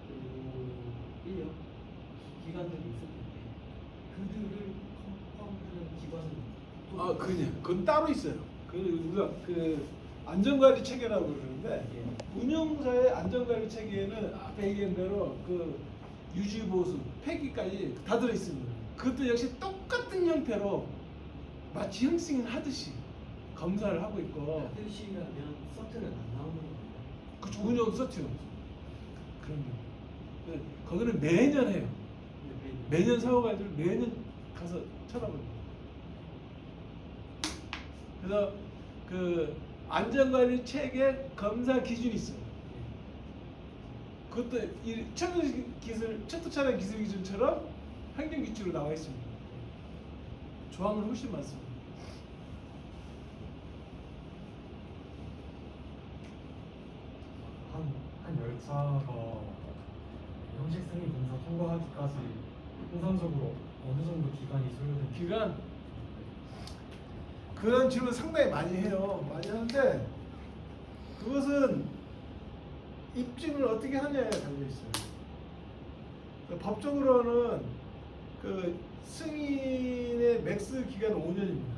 그리고 인력 기관들이 있을 텐데 그들을 포함하는 기관은 또 그건 따로 있어요. 우리가 그 안전관리 체계라고 그러는데 운영사의 안전관리 체계에는 앞에 얘기한 대로 그 유지 보수, 폐기까지 다 들어 있습니다. 그것도 역시 똑같은 형태로 마치 형승인 하듯이 검사를 하고 있고. 하듯이라면 서트는 안 나오는 겁니다. 그쵸, 운영 서티는 없어. 그런 게. 거기는 매년 해요. 매년 사고관리를 매년 가서 쳐다봅니다. 그래서 그 안전관리 체계 검사 기준이 있어요. 그것도 이 철도 차량 기술 기준처럼 환경 규칙으로 나와 있습니다. 조항은 훨씬 많습니다. 한 열차가 형식 승인 검사 통과하기까지 통상적으로 어느 정도 기간이 소요됩니까? 기간 그런 질문 상당히 많이 해요. 많이 하는데 그것은 입증을 어떻게 하냐에 달려 있어요. 법적으로는 그 승인의 맥스 기간은 5년입니다.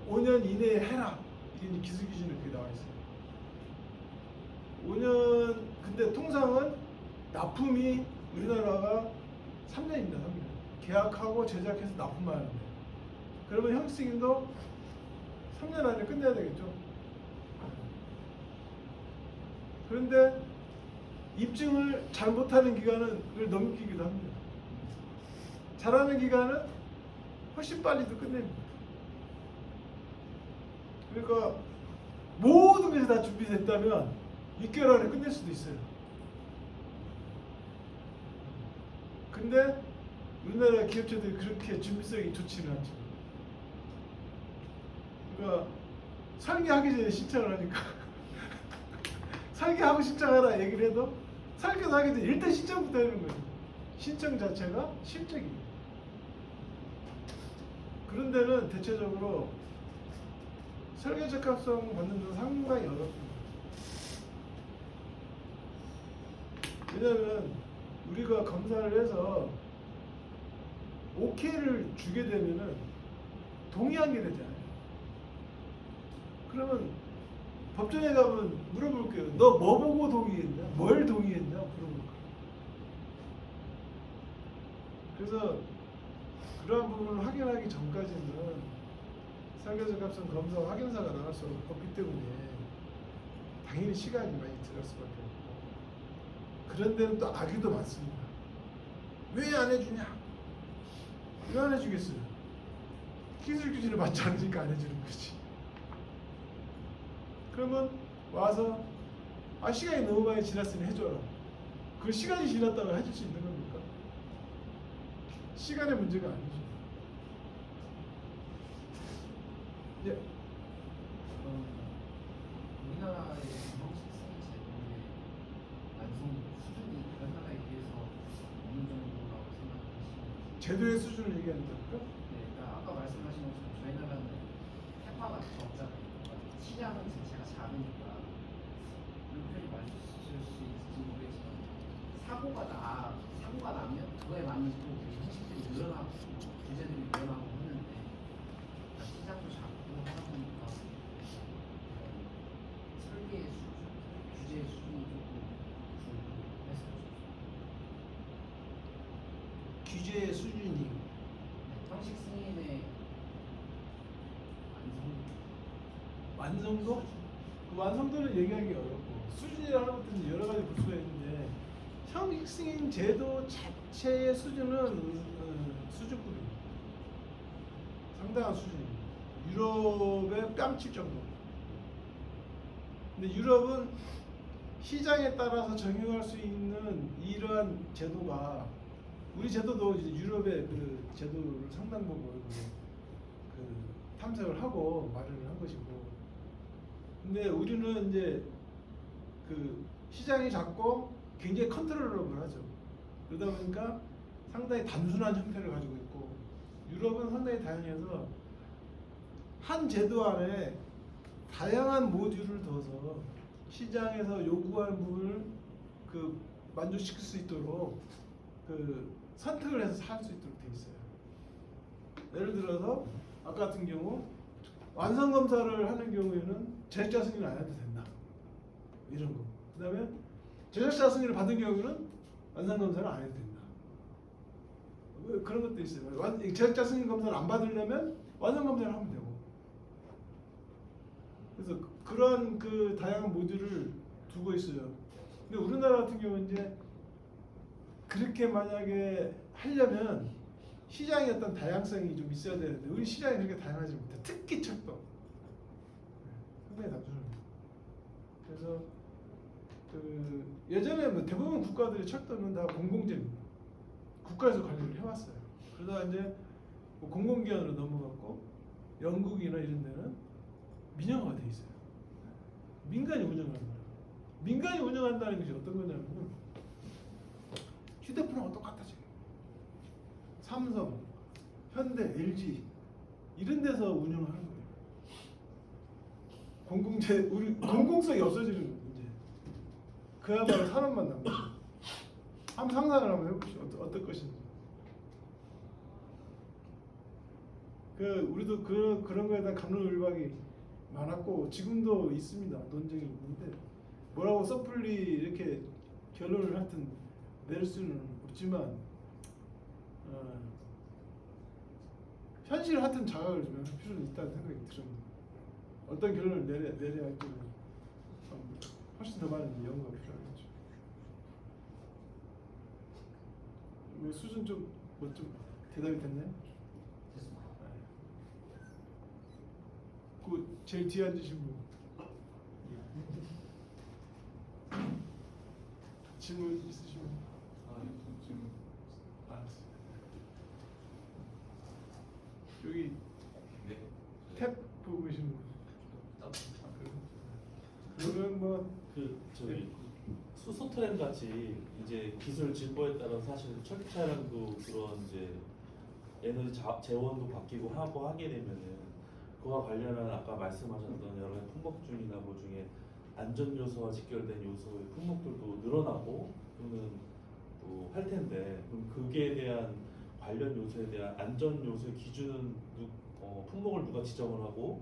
5년 이내에 해라. 이게 기술 기준에 그렇게 나와 있어요. 5년 근데 통상은 납품이 우리나라가 3년입니다. 3년. 계약하고 제작해서 납품만 하는 거예요. 그러면 형식승인도 3년 안에 끝내야 되겠죠. 그런데 입증을 잘못하는 기간은 그걸 넘기기도 합니다. 잘하는 기간은 훨씬 빨리도 끝냅니다. 그러니까 모든 것이 다 준비됐다면 6개월 안에 끝낼 수도 있어요. 근데 우리나라 기업체들이 그렇게 준비성이 좋지는 않죠. 그러니까 설계하기 전에 신청을 하니까 설계하고 신청하라 얘기를 해도 설계도 하기 전에 일단 신청부터 하는 거예요. 신청 자체가 실적이에요. 그런 데는 대체적으로 설계 적합성 받는 데는 상당히 어렵습니다. 왜냐하면 우리가 검사를 해서 오케이를 주게 되면은 동의한 게 되잖아요. 그러면 법정에 가면 물어볼게요. 너 뭐 보고 동의했냐? 뭘 동의했냐? 물어볼 거예요. 그래서 그러한 부분을 확인하기 전까지는 설계적 합성 검사 확인서가 나갈 수 없기 때문에 당연히 시간이 많이 들어갈 수밖에 없고 그런 데는 또 악의도 많습니다. 왜 안 해주냐? 왜 안 해주겠어요? 기술 규제를 받지 않으니까 안 해주는 거지. 그러면 와서 시간이 너무 많이 지났으니 해줘라. 그 시간이 지났다고 해줄 수 있는 겁니까? 시간의 문제가 아니죠. 예. 우리나라의 형식 승인 제도의 완성 수준이 다른 나라에 비해서 어느 정도라고 생각하시는지. 제도의 수준을 얘기한다니까? 네, 그러니까 아까 말씀하신 것처럼 저희 나라는 캐파가 적잖아요. 그러니까 시장은 자체가 작으니까 그런 표현이 맞을 수 있을지 모르겠지만 사고가 나면 그거에 많이 또 형식들이 늘어나고 규제들이 늘어나고 하는데 그러니까 시장도 작고 하다 보니까 설계의 수준, 규제의 수준이 조금 불해서 규제의 수준이 형식 승인의 완성도? 그 완성도를 얘기하기 어렵고 수준이라는 것들은 여러 가지 부수가 있는데 형식 승인 제도 자체의 수준은 수준급입니다. 상당한 수준입니다. 유럽의 뺨칠 정도. 근데 유럽은 시장에 따라서 적용할 수 있는 이러한 제도가 우리 제도도 이제 유럽의 그 제도를 상당 부분 그 탐색을 하고 마련을 한 것이고, 근데 우리는 이제 그 시장이 작고 굉장히 컨트롤러블하죠. 그러다 보니까 상당히 단순한 형태를 가지고 있고, 유럽은 상당히 다양해서 한 제도 안에 다양한 모듈을 둬서 시장에서 요구하는 부분을 그 만족시킬 수 있도록 그 선택을 해서 할 수 있도록 돼 있어요. 예를 들어서 아까 같은 경우 완성 검사를 하는 경우에는 제작자 승인을 안 해도 된다. 이런 거. 그다음에 제작자 승인을 받은 경우는 완성 검사를 안 해도 된다. 그런 것도 있어요. 제작자 승인 검사를 안 받으려면 완성 검사를 하면 되고. 그래서 그런 그 다양한 모듈을 두고 있어요. 근데 우리나라 같은 경우는 이제 그렇게 만약에 하려면 시장의 어떤 다양성이 좀 있어야 되는데 우리 시장이 그렇게 다양하지 못해. 특히 철도 상당히 단순합니다. 그래서 그 예전에 뭐 대부분 국가들이 철도는 다 공공재입니다. 국가에서 관리를 해왔어요. 그러다가 이제 뭐 공공기관으로 넘어갔고 영국이나 이런 데는 민영화가 돼 있어요. 민간이 운영하는 거예요. 민간이 운영한다는 것이 어떤 거냐면 휴대폰하고 똑같아 지금. 삼성, 현대, LG 이런 데서 운영을 하는 거예요. 우리 공공성이 없어지는 문제. 그야말로 산업만 남는 거예요. 한번 상상을 한번 해보시죠. 어떨 것인지. 우리도 그런 거에 대한 갑론을박이 많았고 지금도 있습니다. 논쟁이 있는데 뭐라고 섣불리 이렇게 결론을 하여튼 낼 수는 없지만 현실 하여튼 자각을 좀 할 필요는 있다는 생각이 듭니다. 어떤 결론을 내려야 할지는 훨씬 더 많은 연구가 필요하겠죠. 수준 좀 대답이 됐나요? 됐습니다. 그 제일 뒤에 앉으신 분. 질문 있으시면. 지금 알았어요. 여기 네. 탭 보고 계신 분. 그러면 뭐 저희 수소트램 같이 이제 기술 진보에 따라 사실 철도 차량도 그런 이제 에너지 재원도 바뀌고 하게 되면은 그와 관련한 아까 말씀하셨던 여러 가지 품목중이나 뭐 중에 안전 요소와 직결된 요소의 품목들도 늘어나고 또는 또 할 텐데 그럼 그게 대한 관련 요소에 대한 안전 요소의 기준은 품목을 누가 지정을 하고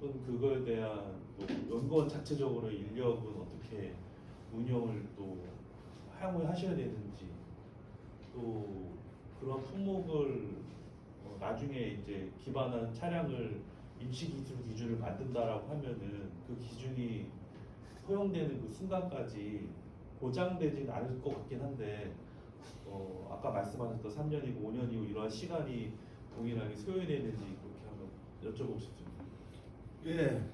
또는 그거에 대한 또 연구원 자체적으로 인력은 어떻게 운영을 또 하셔야 되는지 또 그런 품목을 나중에 이제 기반한 차량을 임시기술 기준을 만든다라고 하면은 그 기준이 허용되는 그 순간까지 보장되진 않을 것 같긴 한데 아까 말씀하셨던 3년이고 5년이고 이러한 시간이 동일하게 소요되는지 그렇게 한번 여쭤보고 싶습니다. 예,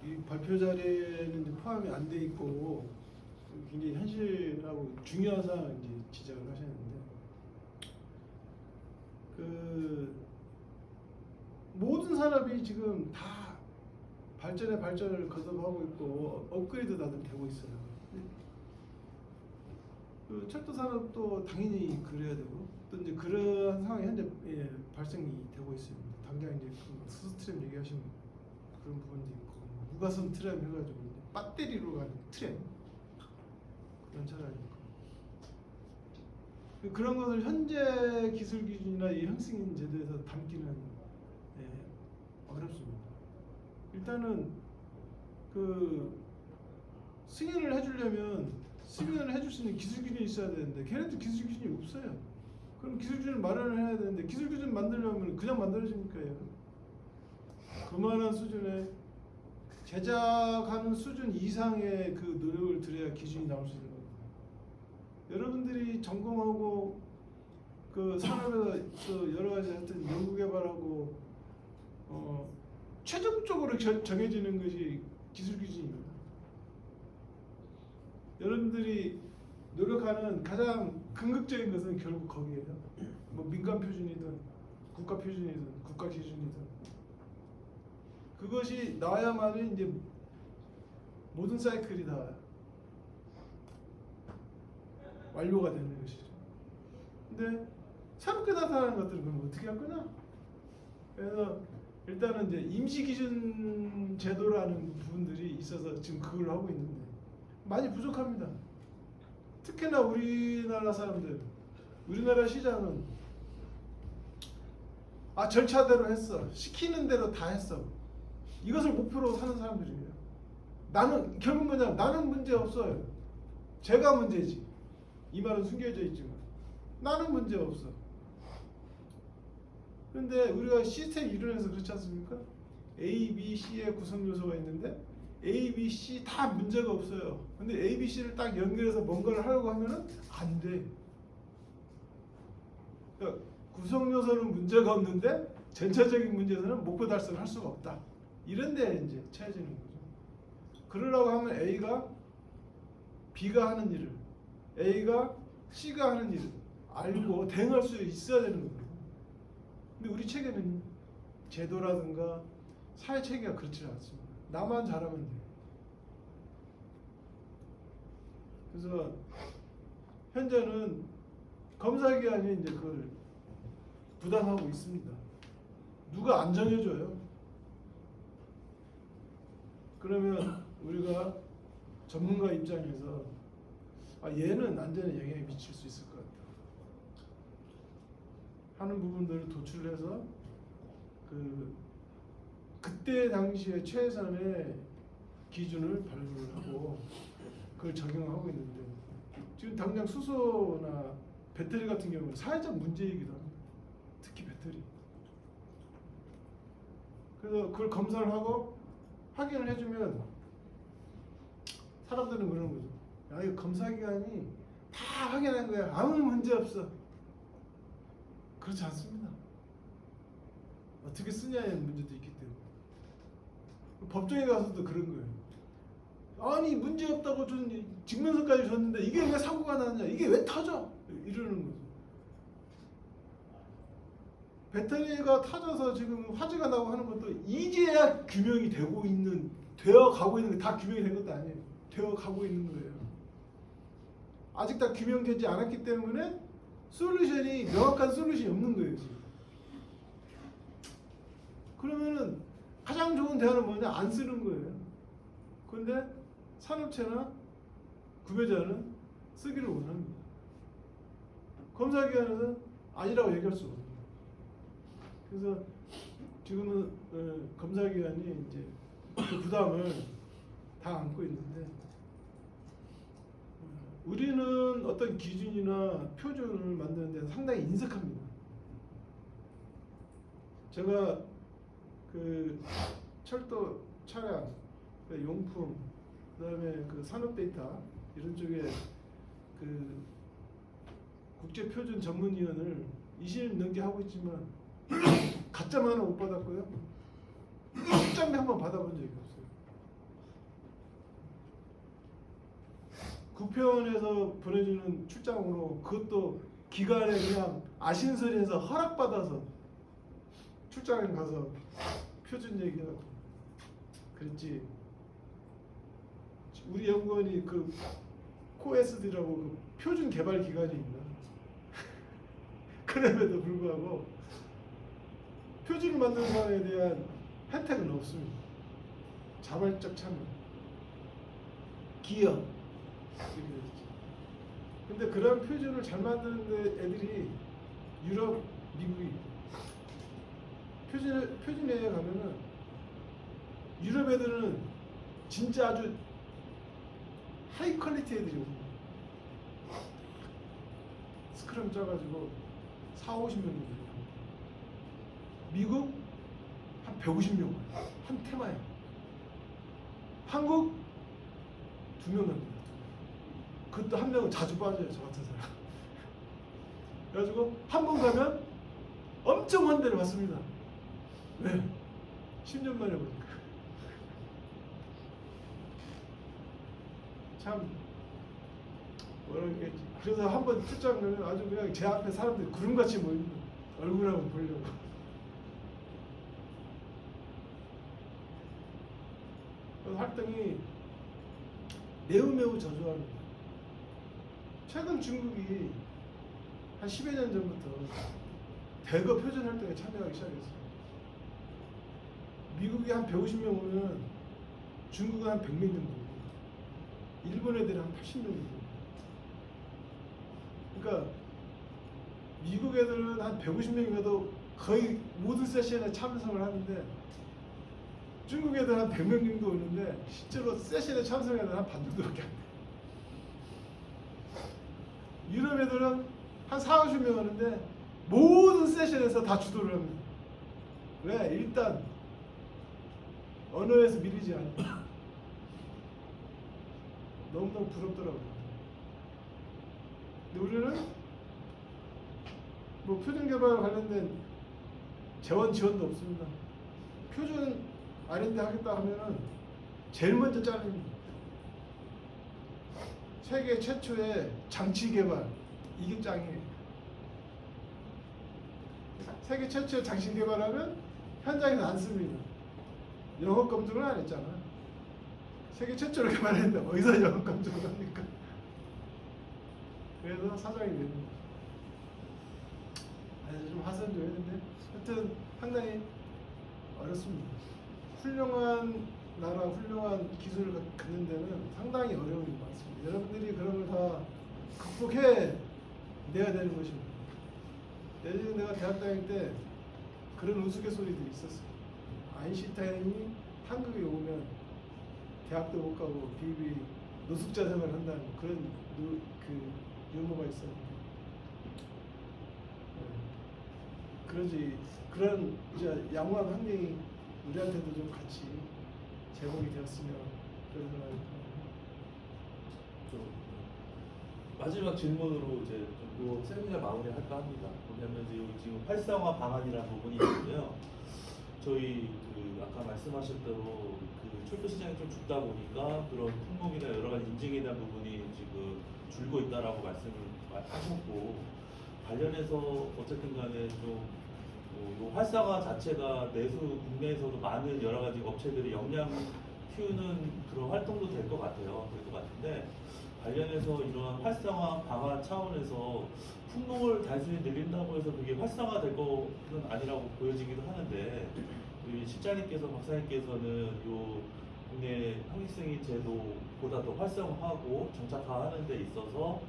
이 발표 자료에는 이제 포함이 안 돼 있고 굉장히 현실하고 중요한 사항을 이제 지적을 하셨는데 그 모든 산업이 지금 다 발전에 발전을 거듭하고 있고 업그레이드 다들 되고 있어요. 그 철도 산업도 당연히 그래야 되고 또 이제 그러한 상황이 현재 발생이 되고 있습니다. 당장 이제 그 수소트램 얘기하시는 그런 부분도 있고 무가선 트램 해가지고 이제 배터리로 가는 트램 그런 차량이 있고 그런 것을 현재 기술 기준이나 이 형승인 제도에서 담기는 어렵습니다. 일단은 그 승인을 해주려면 승인을 해줄 수 있는 기술 기준이 있어야 되는데 걔네도 기술 기준이 없어요. 그럼 기술 기준을 마련을 해야 되는데 기술 기준 만들려면 그냥 만들어집니까? 그만한 수준의 제작하는 수준 이상의 그 노력을 들여야 기준이 나올 수 있는 겁니다. 여러분들이 전공하고 그 산업에서 여러 가지 하여튼 연구 개발하고 최종적으로 정해지는 것이 기술 기준입니다. 여러분들이 노력하는 가장 궁극적인 것은 결국 거기에요. 뭐 민간 표준이든 국가 표준이든 국가 기준이든 그것이 나야만이 이제 모든 사이클이 다 완료가 되는 것이죠. 근데 새롭게 나타나는 것들은 그럼 어떻게 할 거냐? 그래서 일단은 이제 임시 기준 제도라는 부분들이 있어서 지금 그걸 하고 있는데 많이 부족합니다. 특히나 우리나라 사람들, 우리나라 시장은 절차대로 했어, 시키는 대로 다 했어. 이것을 목표로 사는 사람들이에요. 나는 결국 뭐냐? 나는 문제 없어요. 제가 문제지. 이 말은 숨겨져 있지만 나는 문제 없어. 그런데 우리가 시스템 이론에서 그렇지 않습니까? A, B, C의 구성 요소가 있는데 A, B, C 다 문제가 없어요. 근데 A, B, C를 딱 연결해서 뭔가를 하려고 하면은 안 돼. 그러니까 구성 요소는 문제가 없는데 전체적인 문제에서는 목표 달성을 할 수가 없다. 이런 데 이제 처해지는 거죠. 그러려고 하면 A가 B가 하는 일을 A가 C가 하는 일을 알고 대응할 수 있어야 되는 거예요. 근데 우리 체계는 제도라든가 사회 체계가 그렇지 않습니다. 나만 잘하면 돼요. 그래서 현재는 검사기관이 이제 그걸 부담하고 있습니다. 누가 안 정해줘요. 그러면 우리가 전문가 입장에서 얘는 안전에 영향을 미칠 수 있을 것 같다 하는 부분들을 도출해서 그때 당시에 최선의 기준을 발표를 하고 그걸 적용하고 있는데 지금 당장 수소나 배터리 같은 경우는 사회적 문제이기도 합니다. 특히 배터리. 그래서 그걸 검사를 하고 확인을 해주면 사람들은 그러는 거죠. 야, 이거 검사기관이 다 확인한 거야. 아무 문제 없어. 그렇지 않습니다. 어떻게 쓰냐의 문제도 있기 때문에. 법정에 가서도 그런 거예요. 아니 문제 없다고 준 증명서까지 줬는데 이게 왜 사고가 나냐? 이게 왜 터져? 이러는 거죠. 배터리가 터져서 지금 화재가 나고 하는 것도 이제야 규명이 되어 가고 있는 게 다 규명이 된 것도 아니에요. 되어 가고 있는 거예요. 아직 다 규명되지 않았기 때문에 솔루션이 명확한 솔루션이 없는 거예요. 지금. 그러면은 가장 좋은 대안은 뭐냐? 안 쓰는 거예요. 그런데 산업체나 구매자는 쓰기를 원합니다. 검사기관에서는 아니라고 얘기할 수 없어요. 그래서 지금은 검사기관이 이제 그 부담을 다 안고 있는데 우리는 어떤 기준이나 표준을 만드는 데 상당히 인색합니다. 제가 그 철도 차량, 용품 그다음에 그 산업 데이터 이런 쪽에 그 국제 표준 전문위원을 20년 넘게 하고 있지만 가점 하나 못 받았고요. 출장비 한 번 받아본 적이 없어요. 국회의원에서 보내주는 출장으로 그것도 기관에 그냥 아신설에서 허락받아서 출장에 가서 표준 얘기하고 그랬지. 우리 연구원이 그 코에스디라고 그 표준 개발 기관이 있나? 그럼에도 불구하고 표준을 만드는 사람에 대한 혜택은 없습니다. 자발적 참여, 기여 이렇게 되죠. 근데 그런 표준을 잘 만드는 애들이 유럽, 미국이 표준회에 가면은 유럽 애들은 진짜 아주 하이 퀄리티 애들이거든요. 스크럼 짜가지고 40-50명 정도. 미국 한 150명 한 테마에. 한국 2명 남깁니다. 그것도 한 명은 자주 빠져요. 저 같은 사람. 그래가지고 한 번 가면 엄청 환대를 받습니다. 왜? 10년 만에 보니까. 참 뭐라 그랬지. 그래서 한 번 출장 가면 아주 그냥 제 앞에 사람들이 구름같이 모입니다. 얼굴 한번 보려고. 활동이 매우 저조합니다. 최근 중국이 한 10여 년 전부터 대거 표준 활동에 참여하기 시작했어요. 미국이 한 150명 오면 중국은 한 100명 정도 오고 일본 애들이 한 80명 정도 오고. 그러니까 미국 애들은 한 150명이라도 거의 모든 세션에 참석을 하는데 중국 애들 한 100명 정도 오는데 실제로 세션에 참석하는 애들 한 반 정도밖에 안 돼요. 유럽 애들은 한 40-50명 오는데 모든 세션에서 다 주도를 합니다. 왜? 일단 언어에서 밀리지 않아요. 너무너무 부럽더라고요. 근데 우리는 뭐 표준 개발 관련된 재원 지원도 없습니다. 표준 R&D 하겠다 하면은 제일 먼저 잘립니다. 세계 최초의 장치 개발 이게 짱이에요. 세계 최초의 장치 개발하면 현장에서 안 씁니다. 영업 검증을 안 했잖아. 세계 최초로 개발했는데 어디서 영업 검증을 합니까? 그래서 사장이 됩니다. 아니 좀 하선 좀 했는데 하여튼 상당히 어렵습니다. 훌륭한 나라, 훌륭한 기술을 갖는 데는 상당히 어려움이 많습니다. 여러분들이 그런 걸 다 극복해 내야 되는 것입니다. 예전에 내가 대학 다닐 때 그런 우스갯소리들이 있었어요. 아인슈타인이 한국에 오면 대학도 못 가고 비비 노숙자 생활을 한다는 그런 그 유머가 있었는데 그러지 그런 이제 양호한 환경이 우리한테도 좀 같이 제공이 되었으면 그런 생각이 마지막 질문으로 이제 요 세미나 마무리할까 합니다. 왜냐하면 지금 활성화 방안이라는 부분이 있는데요. 저희 그 아까 말씀하신 대로 그 철도 시장이 좀 죽다 보니까 그런 품목이나 여러 가지 인증에 대한 부분이 지금 줄고 있다라고 말씀을 하셨고 관련해서 어쨌든 간에 좀 요 활성화 자체가 내수 국내에서도 많은 여러 가지 업체들이 역량 키우는 그런 활동도 될 것 같아요. 될 것 같은데 관련해서 이러한 활성화 방안 차원에서 품목을 단순히 늘린다고 해서 그게 활성화될 거는 아니라고 보여지기도 하는데 우리 실장님께서 박사님께서는 요 국내 현익승인 제도보다 더 활성화하고 정착화하는 데 있어서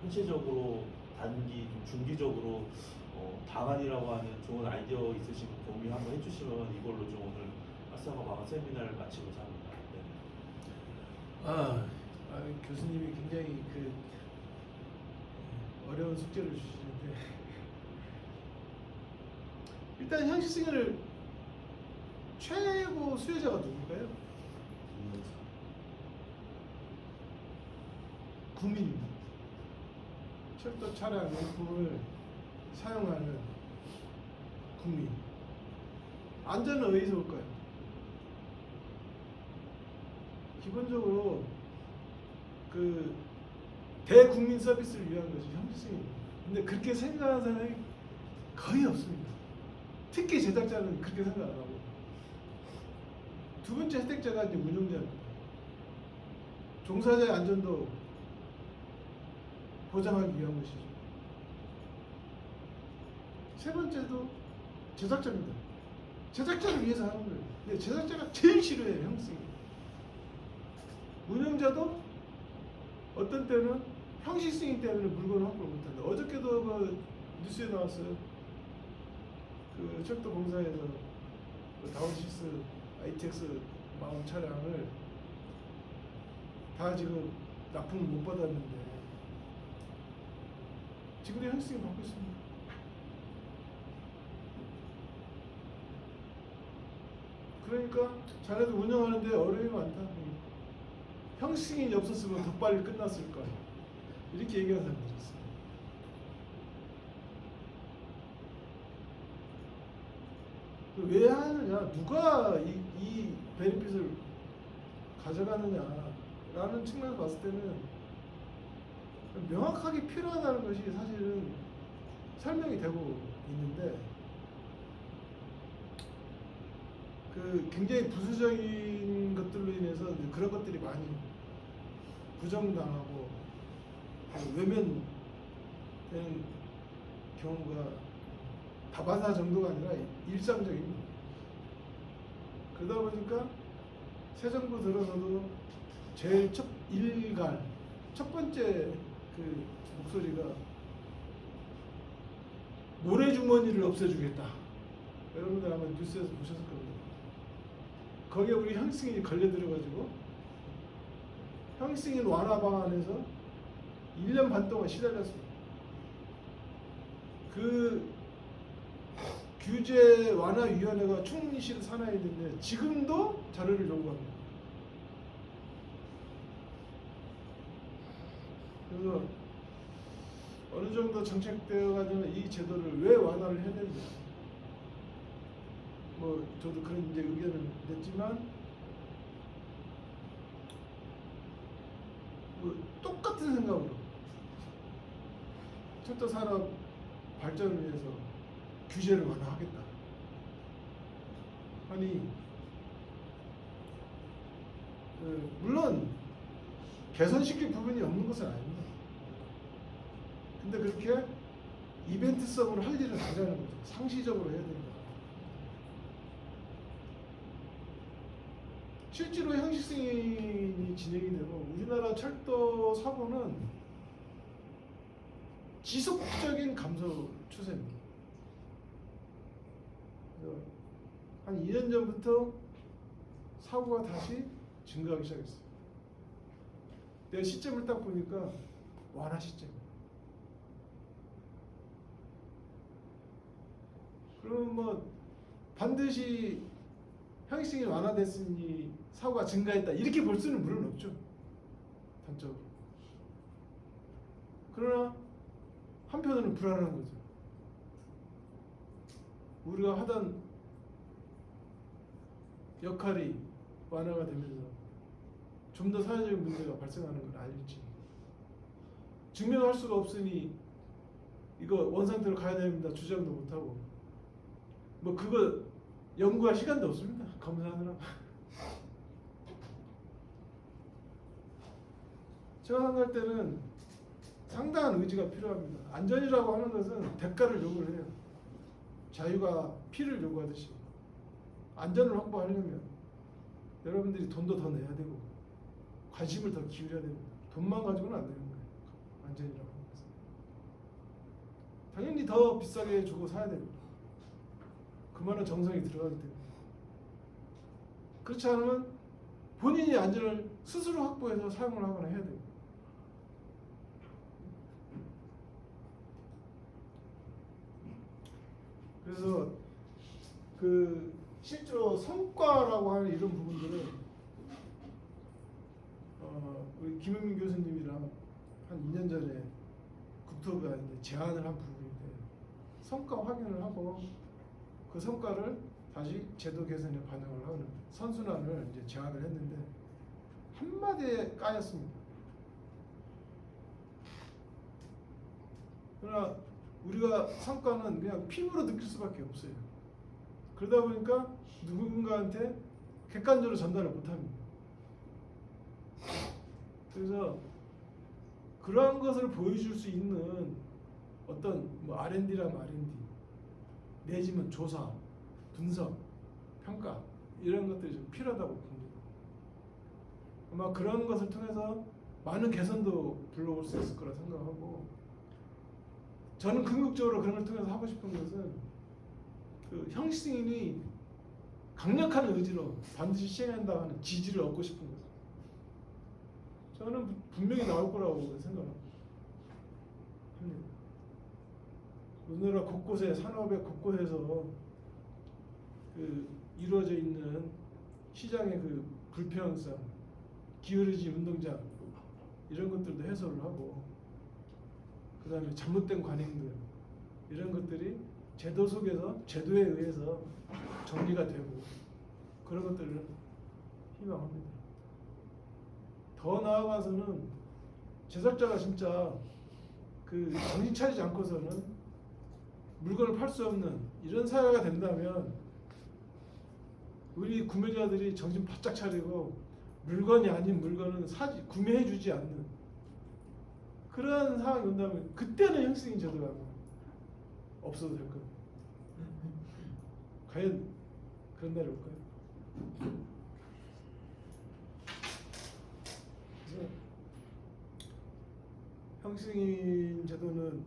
현실적으로 단기, 좀 중기적으로 방안이라고 하는 좋은 아이디어 있으시면 공유 한번 해주시면 이걸로 좀 오늘 활성화 방안 세미나를 마치고자 합니다. 네. 교수님이 굉장히 그 어려운 숙제를 주시는데 일단 현실승인을 최고 수혜자가 누굴까요? 국민입니다. 철도 차량 용품을 사용하는 국민. 안전은 어디서 올까요? 기본적으로 그 대국민 서비스를 위한 것이 형식입니다. 근데 그렇게 생각하는 사람이 거의 없습니다. 특히 제작자는 그렇게 생각 안 하고. 두 번째 혜택자가 이제 운영자입니다. 종사자의 안전도 보장하기 위한 것이죠. 세 번째도 제작자입니다. 제작자를 위해서 하는 거예요. 근데 제작자가 제일 싫어해요, 형식이. 운영자도 어떤 때는 형식 승인 때문에 물건을 확보를 못한다. 어저께도 그 뉴스에 나왔어요. 그 철도 공사에서 그 다운시스 ITX 마운 차량을 다 지금 납품을 못 받았는데 지금도 형식 승인 받고 있습니다. 그러니까 자네들 운영하는데 어려움이 많다. 형식 승인이 없었으면 더 빨리 끝났을 거야. 이렇게 얘기하는 사람들이 있어요. 왜 하느냐? 누가 이 베네핏을 가져가느냐라는 측면에서 봤을 때는 명확하게 필요하다는 것이 사실은 설명이 되고 있는데 그 굉장히 부수적인 것들로 인해서 그런 것들이 많이 부정당하고 외면되는 경우가 다반사 정도가 아니라 일상적입니다. 그러다 보니까 새 정부 들어서도 제일 첫 번째 그 목소리가 모래주머니를 없애주겠다. 여러분들 아마 뉴스에서 보셨을 겁니다. 거기에 우리 형식승인이 걸려들어가지고 형식승인 완화 방안에서 1년 반 동안 시달렸습니다. 그 규제 완화위원회가 충실히 산하에 있는데 지금도 자료를 요구합니다. 그래서 어느 정도 정책되어가지고 이 제도를 왜 완화를 해야 되는지 뭐 저도 그런 이제 의견을 냈지만 뭐 똑같은 생각으로 철도 산업 발전을 위해서 규제를 완화하겠다. 아니 물론 개선시킬 부분이 없는 것은 아닙니다. 근데 그렇게 이벤트성으로 할 일은 아니라는 거죠. 상시적으로 해야 된다. 실제로 형식 승인이 진행이 되고 우리나라 철도 사고는 지속적인 감소 추세입니다. 한 2년 전부터 사고가 다시 증가하기 시작했어요. 내가 시점을 딱 보니까 완화 시점. 그럼 뭐 반드시 형식승인이 완화됐으니 사고가 증가했다 이렇게 볼 수는 물론 없죠. 단적으로. 그러나 한편으로는 불안한 거죠. 우리가 하던 역할이 완화가 되면서 좀 더 사회적인 문제가 발생하는 걸 알지. 증명할 수가 없으니 이거 원상태로 가야 됩니다. 주장도 못하고 뭐 그거 연구할 시간도 없습니다. 검사하느라. 제가 생각할 때는 상당한 의지가 필요합니다. 안전이라고 하는 것은 대가를 요구를 해요. 자유가 피를 요구하듯이 안전을 확보하려면 여러분들이 돈도 더 내야 되고 관심을 더 기울여야 됩니다. 돈만 가지고는 안 되는 거예요. 안전이라고 하는 것은. 당연히 더 비싸게 주고 사야 됩니다. 그만한 정성이 들어가기 때문에. 그렇지 않으면 본인이 안전을 스스로 확보해서 사용을 하거나 해야 됩니다. 그래서 그 실제로 성과라고 하는 이런 부분들은 우리 김영민 교수님이랑 한 2년 전에 국토부가 이제 제안을 한 부분인데 성과 확인을 하고 그 성과를 다시 제도 개선에 반영을 하는 선순환을 이제 제안을 했는데 한마디에 까였습니다. 그러나 우리가 성과는 그냥 피부로 느낄 수밖에 없어요. 그러다 보니까 누군가한테 객관적으로 전달을 못합니다. 그래서 그러한 것을 보여줄 수 있는 어떤 뭐 R&D라면 R&D 내지는 조사, 분석, 평가 이런 것들이 좀 필요하다고 봅니다. 아마 그런 것을 통해서 많은 개선도 불러올 수 있을 거라 생각하고 저는 궁극적으로 그런 걸 통해서 하고 싶은 것은 그 형식승인이 강력한 의지로 반드시 시행한다 하는 지지를 얻고 싶은 거죠. 저는 분명히 나올 거라고 생각합니다. 우리나라 곳곳에 산업의 곳곳에서 그 이루어져 있는 시장의 그 불평성, 기울어진 운동장 이런 것들도 해소를 하고 그다음에 잘못된 관행들 이런 것들이 제도 속에서 제도에 의해서 정리가 되고 그런 것들을 희망합니다. 더 나아가서는 제작자가 진짜 그 정신 차리지 않고서는 물건을 팔 수 없는 이런 사회가 된다면 우리 구매자들이 정신 바짝 차리고 물건이 아닌 물건은 구매해주지 않는 그러한 상황이 온다면 그때는 형식적인 제도가 없어도 될 겁니다. 과연 그런 날이 올까요? 그래서 형식적인 제도는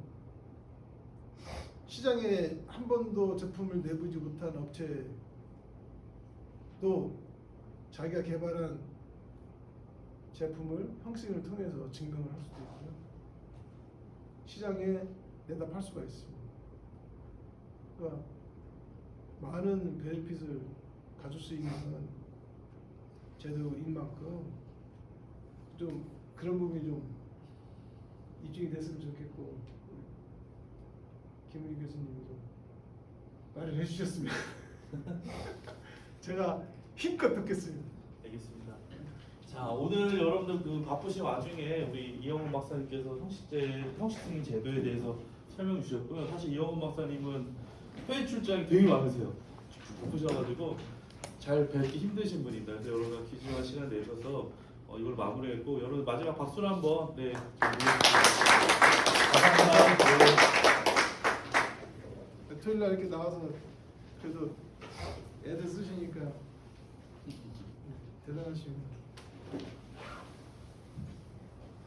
시장에 한 번도 제품을 내보지 못한 업체도 자기가 개발한 제품을 형식을 통해서 증명을 할 수도 있고요. 시장에 내다 팔 수가 있습니다. 그러니까 많은 베네핏을 가질 수 있는 제도인 만큼 좀 그런 부분이 좀 입증이 됐으면 좋겠고 김은희 교수님이 좀 말을 해주셨으면 제가 힘껏 듣겠습니다. 알겠습니다. 자, 오늘 여러분들 그 바쁘신 와중에 우리 이영훈 박사님께서 형식승인 제도에 대해서 설명 주셨고요. 사실 이영훈 박사님은 해외 출장이 되게 많으세요. 바쁘셔가지고 잘 뵙기 힘드신 분입니다. 그래서 여러분 귀중한 시간 내셔서 이걸 마무리했고 여러분 마지막 박수를 한번 감사합니다. 토요일 날 이렇게 나와서 그래도 애들 쓰시니까 대단하십니다.